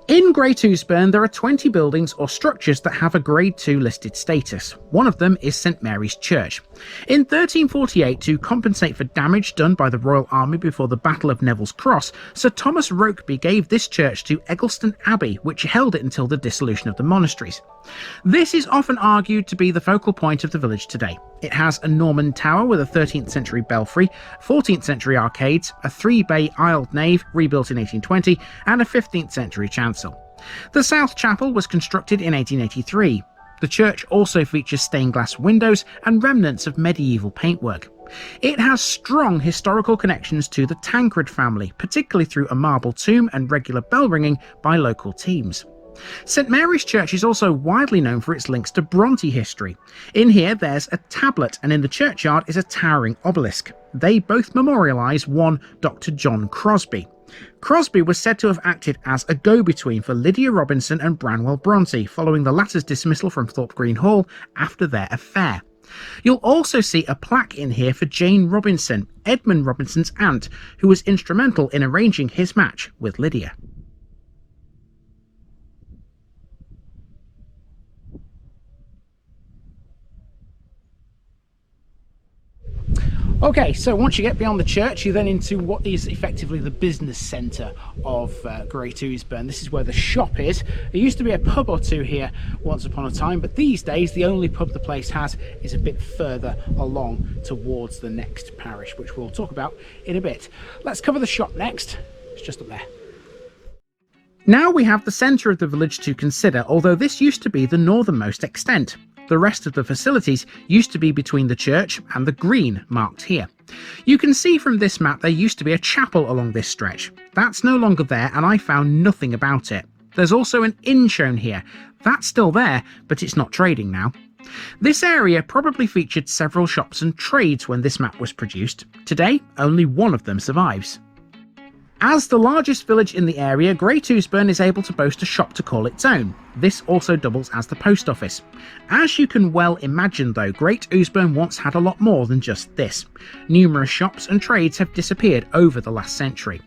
In Great Ouseburn, there are 20 buildings or structures that have a Grade 2 listed status. One of them is St Mary's Church. In 1348, to compensate for damage done by the Royal Army before the Battle of Neville's Cross, Sir Thomas Rokeby gave this church to Eggleston Abbey, which held it until the dissolution of the monasteries. This is often argued to be the focal point of the village today. It has a Norman tower with a 13th century belfry, 14th century arcades, a 3-bay aisled nave rebuilt in 1820, and a 15th century chancel. The South Chapel was constructed in 1883. The church also features stained glass windows and remnants of medieval paintwork. It has strong historical connections to the Tancred family, particularly through a marble tomb and regular bell ringing by local teams. St Mary's Church is also widely known for its links to Bronte history. In here there's a tablet, and in the churchyard is a towering obelisk. They both memorialise one Dr. John Crosby. Crosby was said to have acted as a go-between for Lydia Robinson and Branwell Bronte following the latter's dismissal from Thorpe Green Hall after their affair. You'll also see a plaque in here for Jane Robinson, Edmund Robinson's aunt, who was instrumental in arranging his match with Lydia. Okay, so once you get beyond the church, you're then into what is effectively the business centre of Great Ouseburn. This is where the shop is. There used to be a pub or two here once upon a time, but these days the only pub the place has is a bit further along towards the next parish, which we'll talk about in a bit. Let's cover the shop next. It's just up there. Now we have the centre of the village to consider, although this used to be the northernmost extent. The rest of the facilities used to be between the church and the green marked here. You can see from this map there used to be a chapel along this stretch. That's no longer there, and I found nothing about it. There's also an inn shown here. That's still there, but it's not trading now. This area probably featured several shops and trades when this map was produced. Today, only one of them survives. As the largest village in the area, Great Ouseburn is able to boast a shop to call its own. This also doubles as the post office. As you can well imagine though, Great Ouseburn once had a lot more than just this. Numerous shops and trades have disappeared over the last century.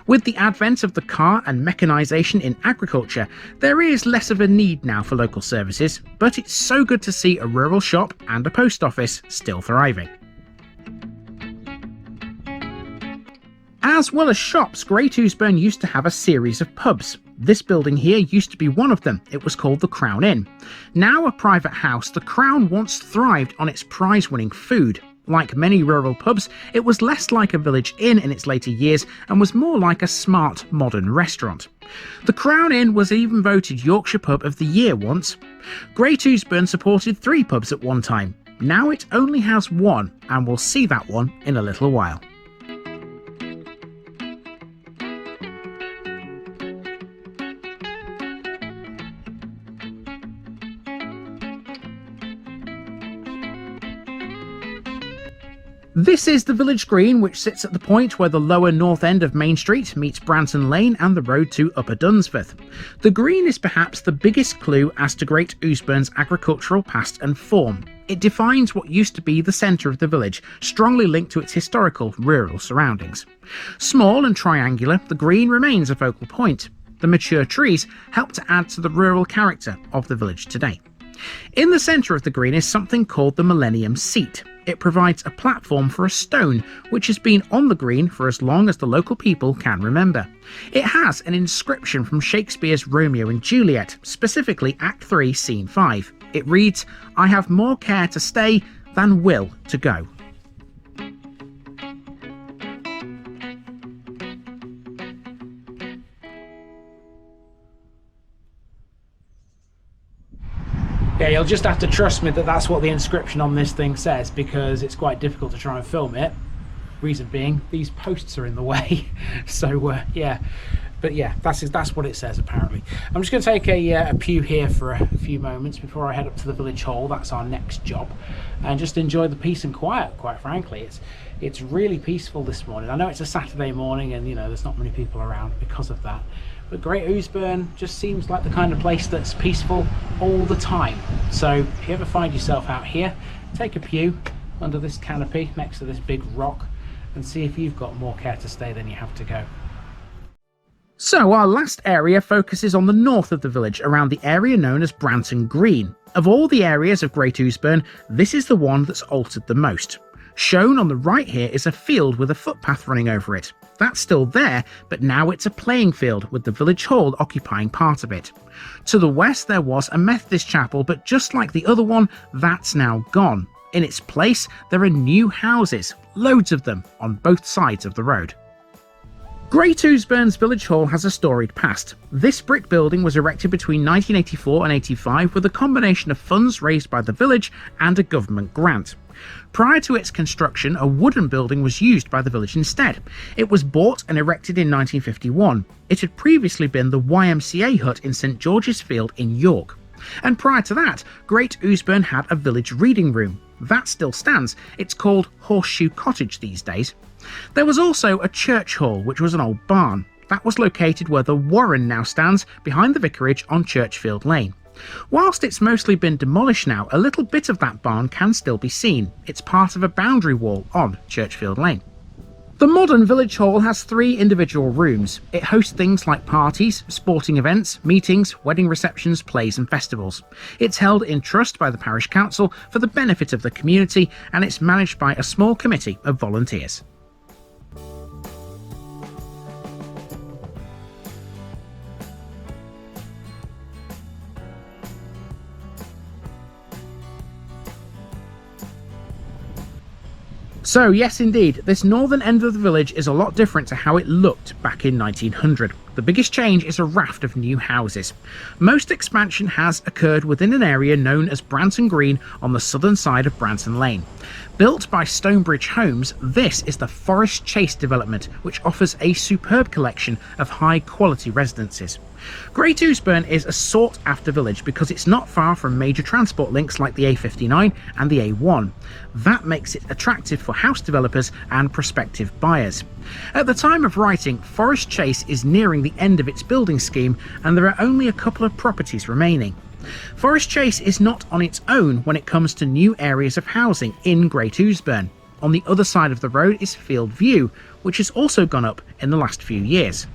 With the advent of the car and mechanisation in agriculture, there is less of a need now for local services, but it's so good to see a rural shop and a post office still thriving. As well as shops, Great Ouseburn used to have a series of pubs. This building here used to be one of them. It was called the Crown Inn. Now a private house, the Crown once thrived on its prize-winning food. Like many rural pubs, it was less like a village inn in its later years and was more like a smart, modern restaurant. The Crown Inn was even voted Yorkshire Pub of the Year once. Great Ouseburn supported 3 pubs at one time. Now it only has one, and we'll see that one in a little while. This is the village green, which sits at the point where the lower north end of Main Street meets Branton Lane and the road to Upper Dunsforth. The green is perhaps the biggest clue as to Great Ouseburn's agricultural past and form. It defines what used to be the centre of the village, strongly linked to its historical rural surroundings. Small and triangular, the green remains a focal point. The mature trees help to add to the rural character of the village today. In the centre of the green is something called the Millennium Seat. It provides a platform for a stone, which has been on the green for as long as the local people can remember. It has an inscription from Shakespeare's Romeo and Juliet, specifically Act 3, Scene 5. It reads, "I have more care to stay than will to go." Yeah, you'll just have to trust me that that's what the inscription on this thing says, because it's quite difficult to try and film it. Reason being, these posts are in the way. So yeah, but yeah, that's what it says apparently. I'm just going to take a pew here for a few moments before I head up to the village hall. That's our next job, and just enjoy the peace and quiet. Quite frankly, it's really peaceful this morning. I know it's a Saturday morning, and you know there's not many people around because of that. But Great Ouseburn just seems like the kind of place that's peaceful all the time. So if you ever find yourself out here, take a pew under this canopy next to this big rock and see if you've got more care to stay than you have to go. So our last area focuses on the north of the village, around the area known as Branton Green. Of all the areas of Great Ouseburn, this is the one that's altered the most. Shown on the right here is a field with a footpath running over it. That's still there, but now it's a playing field with the village hall occupying part of it. To the west there was a Methodist chapel, but just like the other one, that's now gone. In its place, there are new houses, loads of them, on both sides of the road. Great Ouseburns Village Hall has a storied past. This brick building was erected between 1984 and 85 with a combination of funds raised by the village and a government grant. Prior to its construction, a wooden building was used by the village instead. It was bought and erected in 1951. It had previously been the YMCA hut in St George's Field in York. And prior to that, Great Ouseburn had a village reading room. That still stands. It's called Horseshoe Cottage these days. There was also a church hall, which was an old barn. That was located where the Warren now stands, behind the vicarage on Churchfield Lane. Whilst it's mostly been demolished now, a little bit of that barn can still be seen. It's part of a boundary wall on Churchfield Lane. The modern village hall has 3 individual rooms. It hosts things like parties, sporting events, meetings, wedding receptions, plays and festivals. It's held in trust by the parish council for the benefit of the community, and it's managed by a small committee of volunteers. So yes indeed, this northern end of the village is a lot different to how it looked back in 1900. The biggest change is a raft of new houses. Most expansion has occurred within an area known as Branton Green on the southern side of Branton Lane. Built by Stonebridge Homes, this is the Forest Chase development, which offers a superb collection of high-quality residences. Great Ouseburn is a sought-after village because it's not far from major transport links like the A59 and the A1. That makes it attractive for house developers and prospective buyers. At the time of writing, Forest Chase is nearing the end of its building scheme and there are only a couple of properties remaining. Forest Chase is not on its own when it comes to new areas of housing in Great Ouseburn. On the other side of the road is Field View, which has also gone up in the last few years.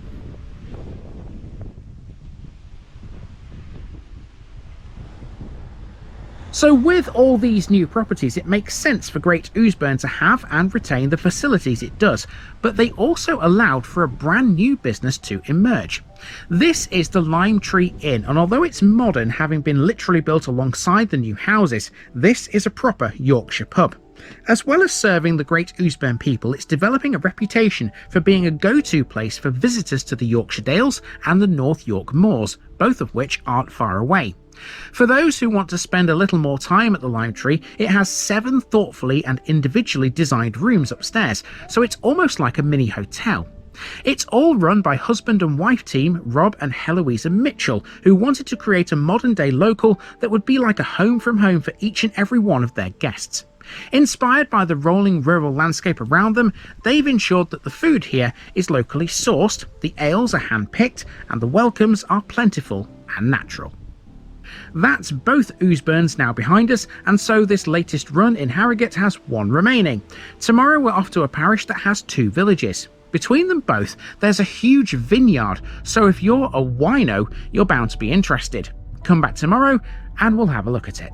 So with all these new properties, it makes sense for Great Ouseburn to have and retain the facilities it does, but they also allowed for a brand new business to emerge. This is the Lime Tree Inn, and although it's modern, having been literally built alongside the new houses, this is a proper Yorkshire pub. As well as serving the Great Ouseburn people, it's developing a reputation for being a go-to place for visitors to the Yorkshire Dales and the North York Moors, both of which aren't far away. For those who want to spend a little more time at the Lime Tree, it has 7 thoughtfully and individually designed rooms upstairs, so it's almost like a mini hotel. It's all run by husband and wife team Rob and Heloisa Mitchell, who wanted to create a modern day local that would be like a home from home for each and every one of their guests. Inspired by the rolling rural landscape around them, they've ensured that the food here is locally sourced, the ales are hand-picked, and the welcomes are plentiful and natural. That's both Ouseburns now behind us, and so this latest run in Harrogate has 1 remaining. Tomorrow we're off to a parish that has 2 villages. Between them both, there's a huge vineyard, so if you're a wino, you're bound to be interested. Come back tomorrow and we'll have a look at it.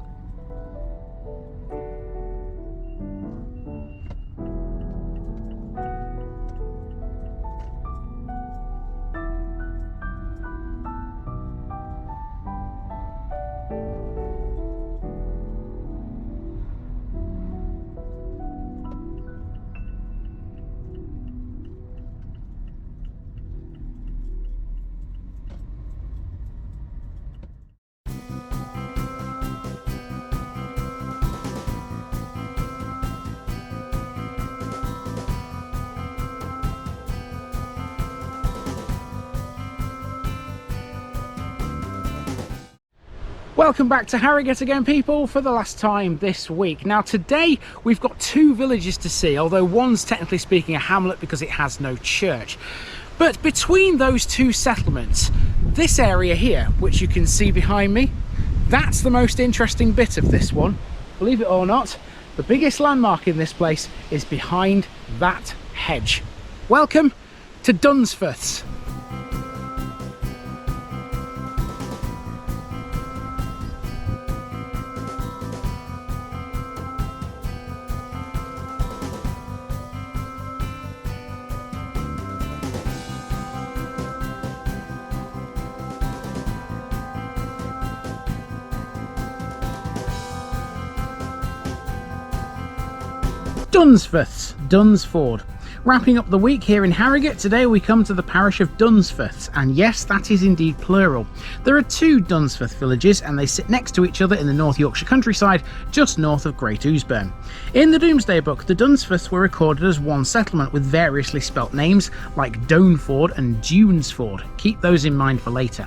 Welcome back to Harrogate again, people, for the last time this week. Now today we've got 2 villages to see, although one's technically speaking a hamlet because it has no church. But between those 2 settlements, this area here, which you can see behind me, that's the most interesting bit of this one. Believe it or not, the biggest landmark in this place is behind that hedge. Welcome to Dunsforths. Dunsforths, Dunsford. Wrapping up the week here in Harrogate, today we come to the parish of Dunsforths, and yes, that is indeed plural. There are two Dunsforth villages and they sit next to each other in the North Yorkshire countryside, just north of Great Ouseburn. In the Domesday Book, the Dunsforths were recorded as one settlement with variously spelt names like Doneford and Dunesford. Keep those in mind for later.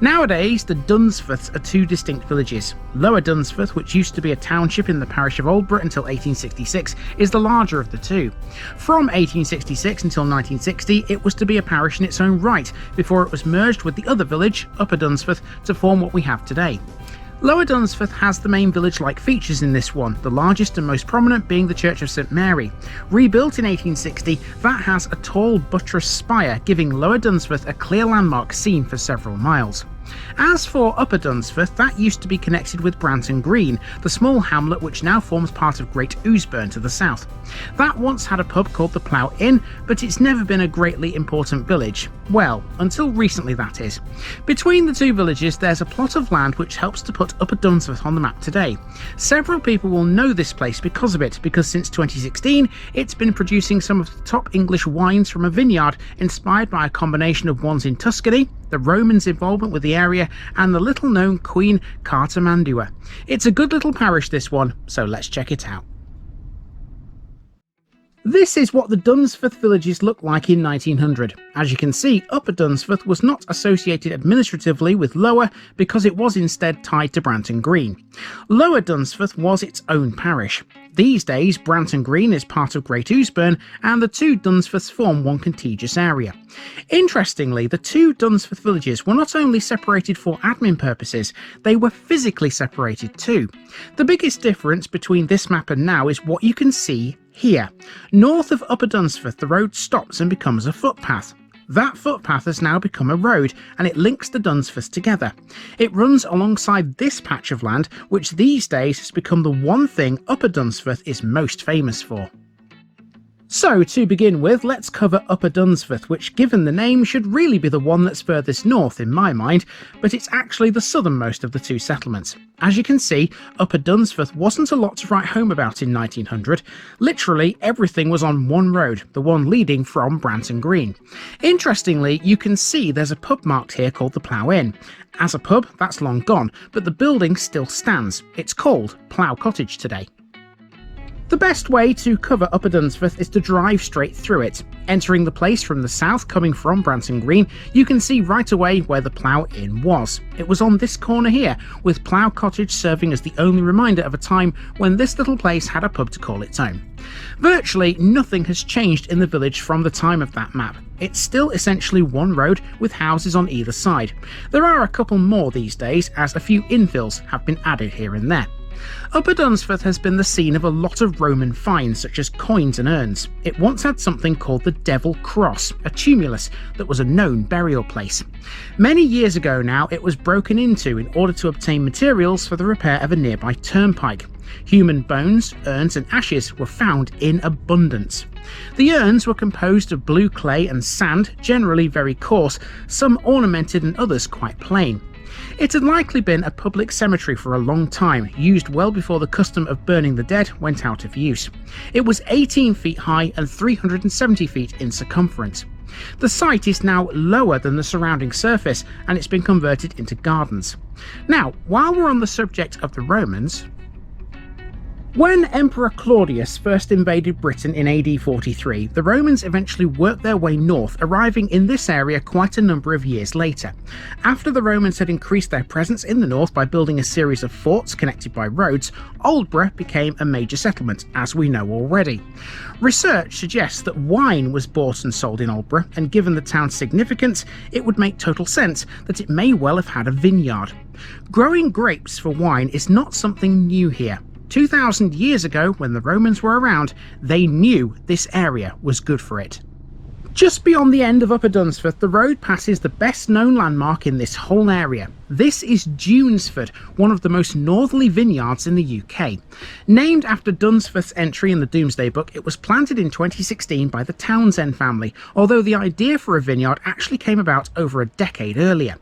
Nowadays, the Dunsforths are two distinct villages. Lower Dunsforth, which used to be a township in the parish of Aldborough until 1866, is the larger of the two. From 1866 until 1960, it was to be a parish in its own right, before it was merged with the other village, Upper Dunsforth, to form what we have today. Lower Dunsforth has the main village-like features in this one, the largest and most prominent being the Church of St Mary. Rebuilt in 1860, that has a tall buttress spire, giving Lower Dunsforth a clear landmark seen for several miles. As for Upper Dunsforth, that used to be connected with Branton Green, the small hamlet which now forms part of Great Ouseburn to the south. That once had a pub called the Plough Inn, but it's never been a greatly important village. Well, until recently that is. Between the two villages there's a plot of land which helps to put Upper Dunsforth on the map today. Several people will know this place because of it, because since 2016 it's been producing some of the top English wines from a vineyard inspired by a combination of ones in Tuscany, the Romans' involvement with the area, and the little-known Queen Cartamandua. It's a good little parish, this one, so let's check it out. This is what the Dunsforth villages looked like in 1900. As you can see, Upper Dunsforth was not associated administratively with Lower because it was instead tied to Branton Green. Lower Dunsforth was its own parish. These days, Branton Green is part of Great Ouseburn, and the two Dunsforths form one contiguous area. Interestingly, the two Dunsforth villages were not only separated for admin purposes, they were physically separated too. The biggest difference between this map and now is what you can see here. North of Upper Dunsforth, the road stops and becomes a footpath. That footpath has now become a road, and it links the Dunsforths together. It runs alongside this patch of land, which these days has become the one thing Upper Dunsforth is most famous for. So, to begin with, let's cover Upper Dunsforth, which, given the name, should really be the one that's furthest north in my mind, but it's actually the southernmost of the two settlements. As you can see, Upper Dunsforth wasn't a lot to write home about in 1900. Literally, everything was on one road, the one leading from Branton Green. Interestingly, you can see there's a pub marked here called the Plough Inn. As a pub, that's long gone, but the building still stands. It's called Plough Cottage today. The best way to cover Upper Dunsforth is to drive straight through it. Entering the place from the south, coming from Branton Green, you can see right away where the Plough Inn was. It was on this corner here, with Plough Cottage serving as the only reminder of a time when this little place had a pub to call its own. Virtually nothing has changed in the village from the time of that map. It's still essentially one road with houses on either side. There are a couple more these days, as a few infills have been added here and there. Upper Dunsforth has been the scene of a lot of Roman finds, such as coins and urns. It once had something called the Devil Cross, a tumulus that was a known burial place. Many years ago now, it was broken into in order to obtain materials for the repair of a nearby turnpike. Human bones, urns and ashes were found in abundance. The urns were composed of blue clay and sand, generally very coarse, some ornamented and others quite plain. It had likely been a public cemetery for a long time, used well before the custom of burning the dead went out of use. It was 18 feet high and 370 feet in circumference. The site is now lower than the surrounding surface, and it's been converted into gardens. Now, while we're on the subject of the Romans, when Emperor Claudius first invaded Britain in AD 43, the Romans eventually worked their way north, arriving in this area quite a number of years later. After the Romans had increased their presence in the north by building a series of forts connected by roads, Aldborough became a major settlement, as we know already. Research suggests that wine was bought and sold in Aldborough, and given the town's significance, it would make total sense that it may well have had a vineyard. Growing grapes for wine is not something new here. 2,000 years ago, when the Romans were around, they knew this area was good for it. Just beyond the end of Upper Dunsforth, the road passes the best known landmark in this whole area. This is Dunesford, one of the most northerly vineyards in the UK. Named after Dunsforth's entry in the Domesday Book, it was planted in 2016 by the Townsend family, although the idea for a vineyard actually came about over a decade earlier.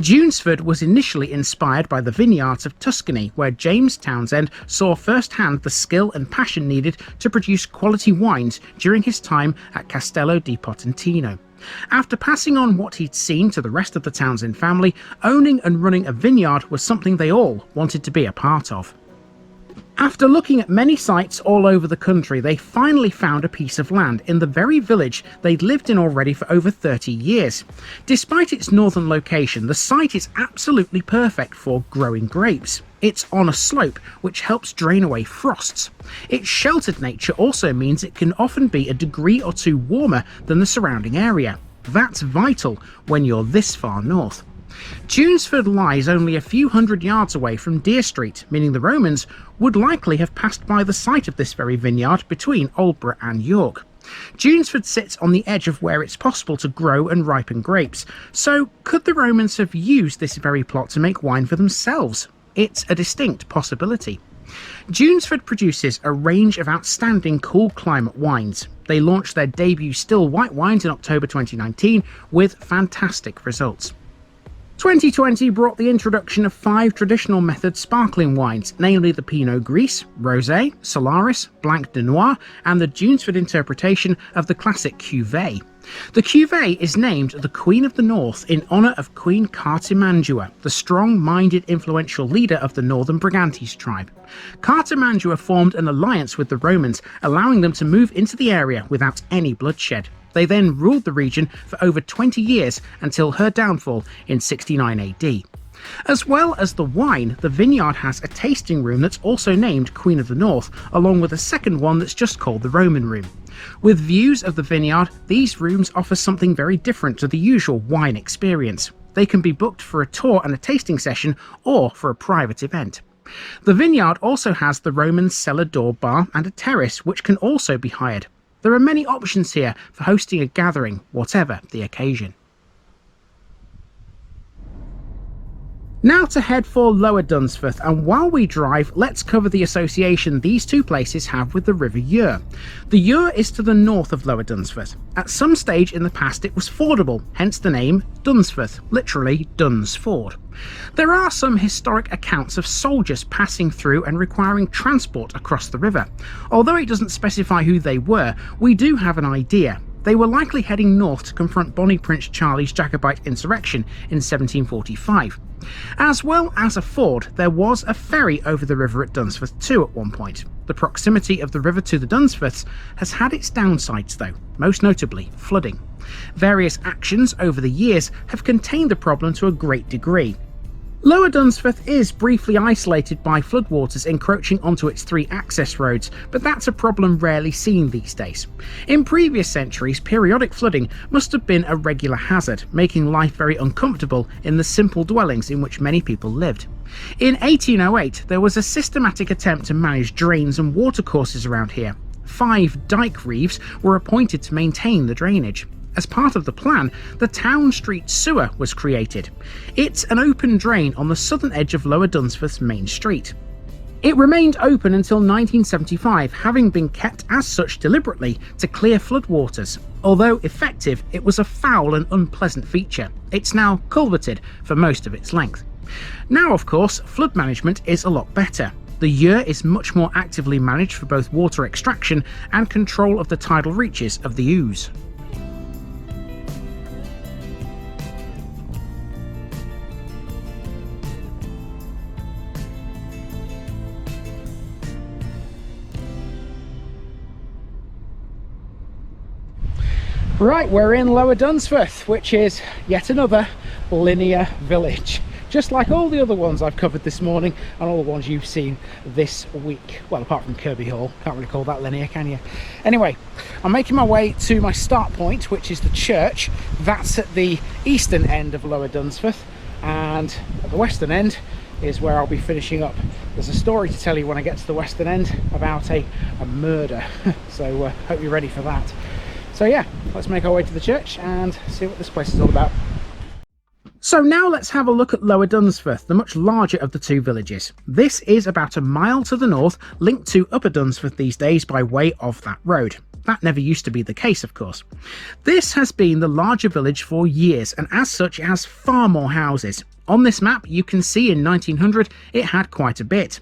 Dunesford was initially inspired by the vineyards of Tuscany, where James Townsend saw firsthand the skill and passion needed to produce quality wines during his time at Castello di Potentino. After passing on what he'd seen to the rest of the Townsend family, owning and running a vineyard was something they all wanted to be a part of. After looking at many sites all over the country, they finally found a piece of land in the very village they'd lived in already for over 30 years. Despite its northern location, the site is absolutely perfect for growing grapes. It's on a slope, which helps drain away frosts. Its sheltered nature also means it can often be a degree or two warmer than the surrounding area. That's vital when you're this far north. Dunesford lies only a few hundred yards away from Deer Street, meaning the Romans would likely have passed by the site of this very vineyard between Aldborough and York. Dunesford sits on the edge of where it's possible to grow and ripen grapes, so could the Romans have used this very plot to make wine for themselves? It's a distinct possibility. Dunesford produces a range of outstanding cool climate wines. They launched their debut still white wines in October 2019 with fantastic results. 2020 brought the introduction of 5 traditional method sparkling wines, namely the Pinot Gris, Rosé, Solaris, Blanc de Noir, and the Dunesford interpretation of the classic Cuvée. The Cuvée is named the Queen of the North in honour of Queen Cartimandua, the strong-minded, influential leader of the Northern Brigantes tribe. Cartimandua formed an alliance with the Romans, allowing them to move into the area without any bloodshed. They then ruled the region for over 20 years until her downfall in 69 AD. As well as the wine, the vineyard has a tasting room that's also named Queen of the North, along with a second one that's just called the Roman Room. With views of the vineyard, these rooms offer something very different to the usual wine experience. They can be booked for a tour and a tasting session, or for a private event. The vineyard also has the Roman cellar door bar and a terrace, which can also be hired. There are many options here for hosting a gathering, whatever the occasion. Now to head for Lower Dunsforth, and while we drive, let's cover the association these two places have with the River Ure. The Ure is to the north of Lower Dunsforth. At some stage in the past it was fordable, hence the name Dunsforth, literally Duns Ford. There are some historic accounts of soldiers passing through and requiring transport across the river. Although it doesn't specify who they were, we do have an idea. They were likely heading north to confront Bonnie Prince Charlie's Jacobite insurrection in 1745. As well as a ford, there was a ferry over the river at Dunsforth too at one point. The proximity of the river to the Dunsforths has had its downsides though, most notably flooding. Various actions over the years have contained the problem to a great degree. Lower Dunsforth is briefly isolated by floodwaters encroaching onto its 3 access roads, but that's a problem rarely seen these days. In previous centuries, periodic flooding must have been a regular hazard, making life very uncomfortable in the simple dwellings in which many people lived. In 1808, there was a systematic attempt to manage drains and watercourses around here. 5 dike reeves were appointed to maintain the drainage. As part of the plan, the Town Street Sewer was created. It's an open drain on the southern edge of Lower Dunsforth's main street. It remained open until 1975, having been kept as such deliberately to clear floodwaters. Although effective, it was a foul and unpleasant feature. It's now culverted for most of its length. Now, of course, flood management is a lot better. The Ure is much more actively managed for both water extraction and control of the tidal reaches of the Ouse. Right, we're in Lower Dunsforth, which is yet another linear village. Just like all the other ones I've covered this morning and all the ones you've seen this week. Well, apart from Kirby Hall, can't really call that linear, can you? Anyway, I'm making my way to my start point, which is the church. That's at the eastern end of Lower Dunsforth, and at the western end is where I'll be finishing up. There's a story to tell you when I get to the western end about a murder, so hope you're ready for that. So yeah, let's make our way to the church and see what this place is all about. So now let's have a look at Lower Dunsforth, the much larger of the two villages. This is about a mile to the north, linked to Upper Dunsforth these days by way of that road. That never used to be the case, of course. This has been the larger village for years, and as such it has far more houses. On this map you can see in 1900 it had quite a bit.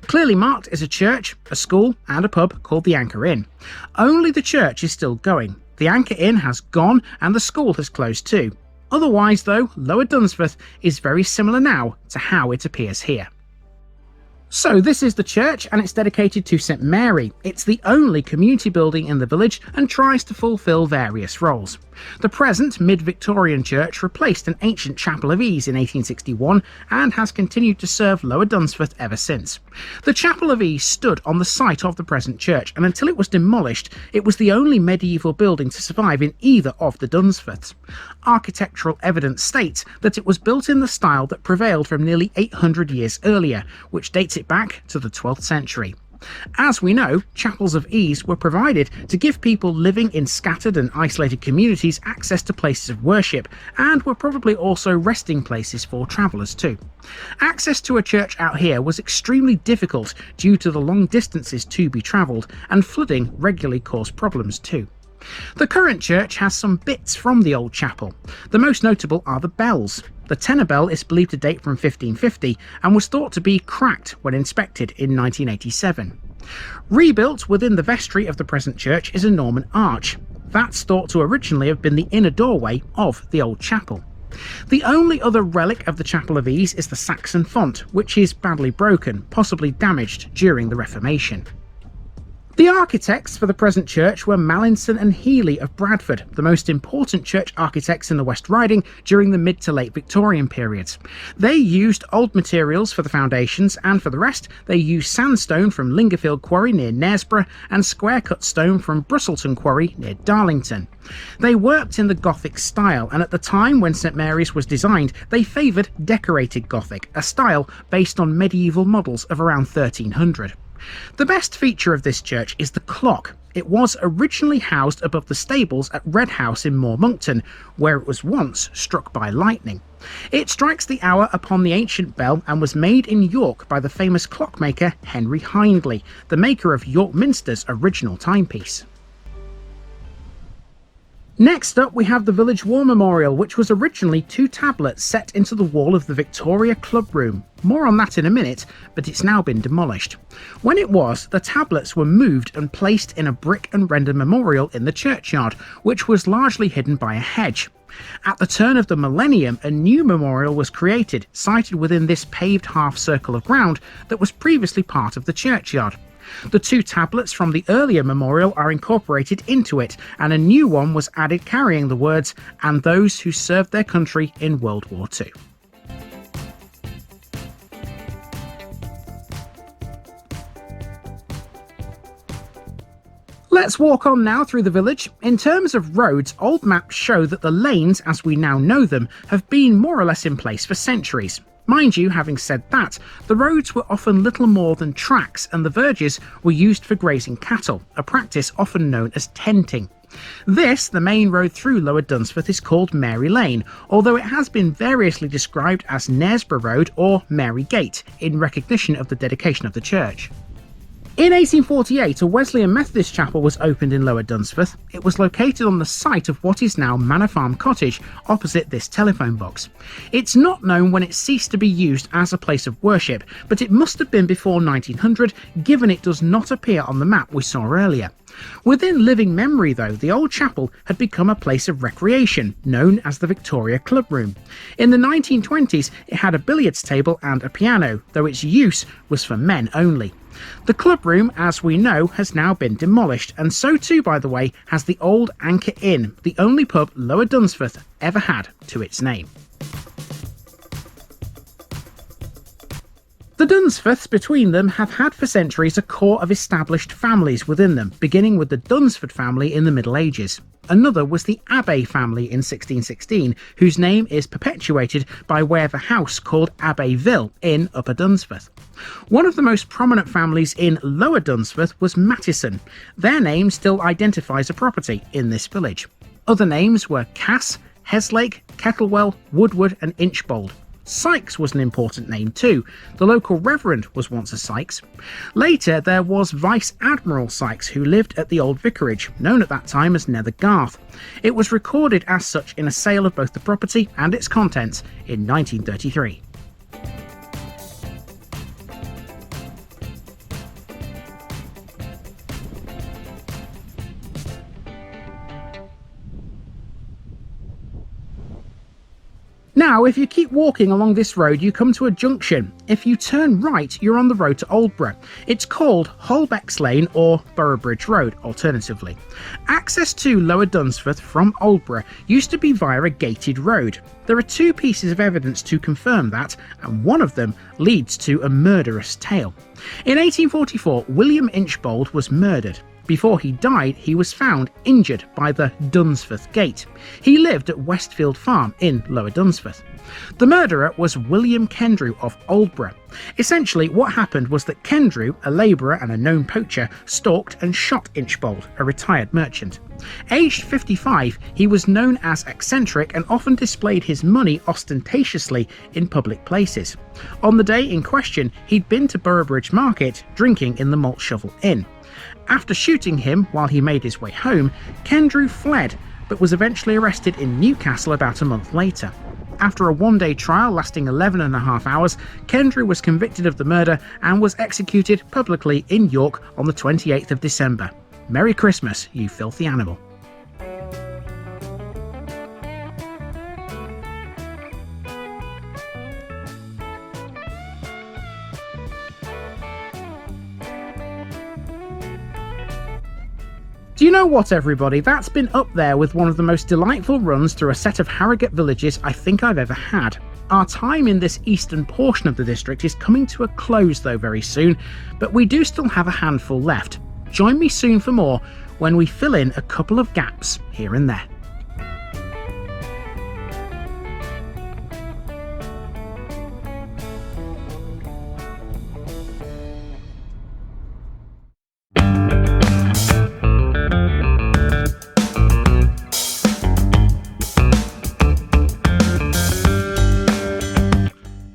Clearly marked is a church, a school and a pub called the Anchor Inn. Only the church is still going. The Anchor Inn has gone and the school has closed too. Otherwise though, Lower Dunsforth is very similar now to how it appears here. So this is the church and it's dedicated to St Mary. It's the only community building in the village and tries to fulfil various roles. The present mid-Victorian church replaced an ancient chapel of ease in 1861 and has continued to serve Lower Dunsforth ever since. The chapel of ease stood on the site of the present church, and until it was demolished it was the only medieval building to survive in either of the Dunsforths. Architectural evidence states that it was built in the style that prevailed from nearly 800 years earlier, which dates it back to the 12th century. As we know, chapels of ease were provided to give people living in scattered and isolated communities access to places of worship, and were probably also resting places for travellers too. Access to a church out here was extremely difficult due to the long distances to be travelled, and flooding regularly caused problems too. The current church has some bits from the old chapel. The most notable are the bells. The tenor bell is believed to date from 1550 and was thought to be cracked when inspected in 1987. Rebuilt within the vestry of the present church is a Norman arch. That's thought to originally have been the inner doorway of the old chapel. The only other relic of the Chapel of Ease is the Saxon font, which is badly broken, possibly damaged during the Reformation. The architects for the present church were Mallinson and Healy of Bradford, the most important church architects in the West Riding during the mid to late Victorian periods. They used old materials for the foundations, and for the rest they used sandstone from Lingerfield Quarry near Knaresborough and square cut stone from Brusselton Quarry near Darlington. They worked in the Gothic style, and at the time when St Mary's was designed they favoured decorated Gothic, a style based on medieval models of around 1300. The best feature of this church is the clock. It was originally housed above the stables at Red House in Moor Monkton, where it was once struck by lightning. It strikes the hour upon the ancient bell and was made in York by the famous clockmaker Henry Hindley, the maker of York Minster's original timepiece. Next up we have the village war memorial, which was originally 2 tablets set into the wall of the Victoria Club Room. More on that in a minute, but it's now been demolished. When it was, the tablets were moved and placed in a brick and render memorial in the churchyard, which was largely hidden by a hedge. At the turn of the millennium, a new memorial was created, sited within this paved half circle of ground that was previously part of the churchyard. The 2 tablets from the earlier memorial are incorporated into it, and a new one was added carrying the words, "and those who served their country in World War II." Let's walk on now through the village. In terms of roads, old maps show that the lanes, as we now know them, have been more or less in place for centuries. Mind you, having said that, the roads were often little more than tracks, and the verges were used for grazing cattle, a practice often known as tenting. This, the main road through Lower Dunsforth, is called Mary Lane, although it has been variously described as Knaresborough Road or Mary Gate, in recognition of the dedication of the church. In 1848, a Wesleyan Methodist chapel was opened in Lower Dunsforth. It was located on the site of what is now Manor Farm Cottage, opposite this telephone box. It's not known when it ceased to be used as a place of worship, but it must have been before 1900, given it does not appear on the map we saw earlier. Within living memory though, the old chapel had become a place of recreation, known as the Victoria Club Room. In the 1920s, it had a billiards table and a piano, though its use was for men only. The club room, as we know, has now been demolished, and so too, by the way, has the old Anchor Inn, the only pub Lower Dunsforth ever had to its name. The Dunsforths between them have had for centuries a core of established families within them, beginning with the Dunsford family in the Middle Ages. Another was the Abbey family in 1616, whose name is perpetuated by way of a house called Abbeyville in Upper Dunsforth. One of the most prominent families in Lower Dunsforth was Mattison. Their name still identifies a property in this village. Other names were Cass, Heslake, Kettlewell, Woodward and Inchbold. Sykes was an important name too. The local reverend was once a Sykes. Later there was Vice Admiral Sykes, who lived at the old vicarage, known at that time as Nethergarth. It was recorded as such in a sale of both the property and its contents in 1933. Now, if you keep walking along this road, you come to a junction. If you turn right, you're on the road to Aldborough. It's called Holbeck's Lane or Boroughbridge Road, alternatively. Access to Lower Dunsforth from Aldborough used to be via a gated road. There are two pieces of evidence to confirm that, and one of them leads to a murderous tale. In 1844, William Inchbold was murdered. Before he died, he was found injured by the Dunsforth Gate. He lived at Westfield Farm in Lower Dunsforth. The murderer was William Kendrew of Aldborough. Essentially, what happened was that Kendrew, a labourer and a known poacher, stalked and shot Inchbold, a retired merchant. Aged 55, he was known as eccentric and often displayed his money ostentatiously in public places. On the day in question, he'd been to Boroughbridge Market, drinking in the Malt Shovel Inn. After shooting him while he made his way home, Kendrew fled, but was eventually arrested in Newcastle about a month later. After a one-day trial lasting 11.5 hours, Kendrew was convicted of the murder and was executed publicly in York on the 28th of December. Merry Christmas, you filthy animal. Do you know what, everybody? That's been up there with one of the most delightful runs through a set of Harrogate villages I think I've ever had. Our time in this eastern portion of the district is coming to a close though very soon, but we do still have a handful left. Join me soon for more when we fill in a couple of gaps here and there.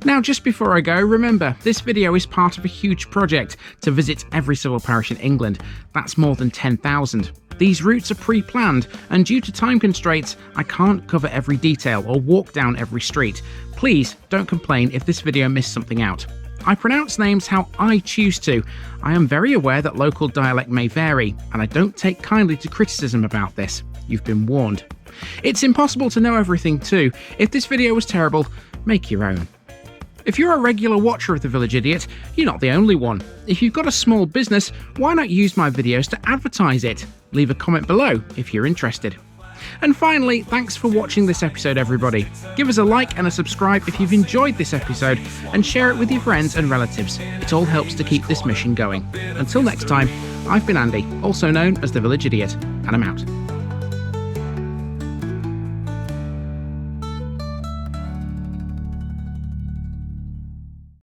Now, just before I go, remember, this video is part of a huge project to visit every civil parish in England. That's more than 10,000. These routes are pre-planned, and due to time constraints, I can't cover every detail or walk down every street. Please don't complain if this video missed something out. I pronounce names how I choose to. I am very aware that local dialect may vary, and I don't take kindly to criticism about this. You've been warned. It's impossible to know everything too. If this video was terrible, make your own. If you're a regular watcher of The Village Idiot, you're not the only one. If you've got a small business, why not use my videos to advertise it? Leave a comment below if you're interested. And finally, thanks for watching this episode, everybody. Give us a like and a subscribe if you've enjoyed this episode, and share it with your friends and relatives. It all helps to keep this mission going. Until next time, I've been Andy, also known as The Village Idiot, and I'm out.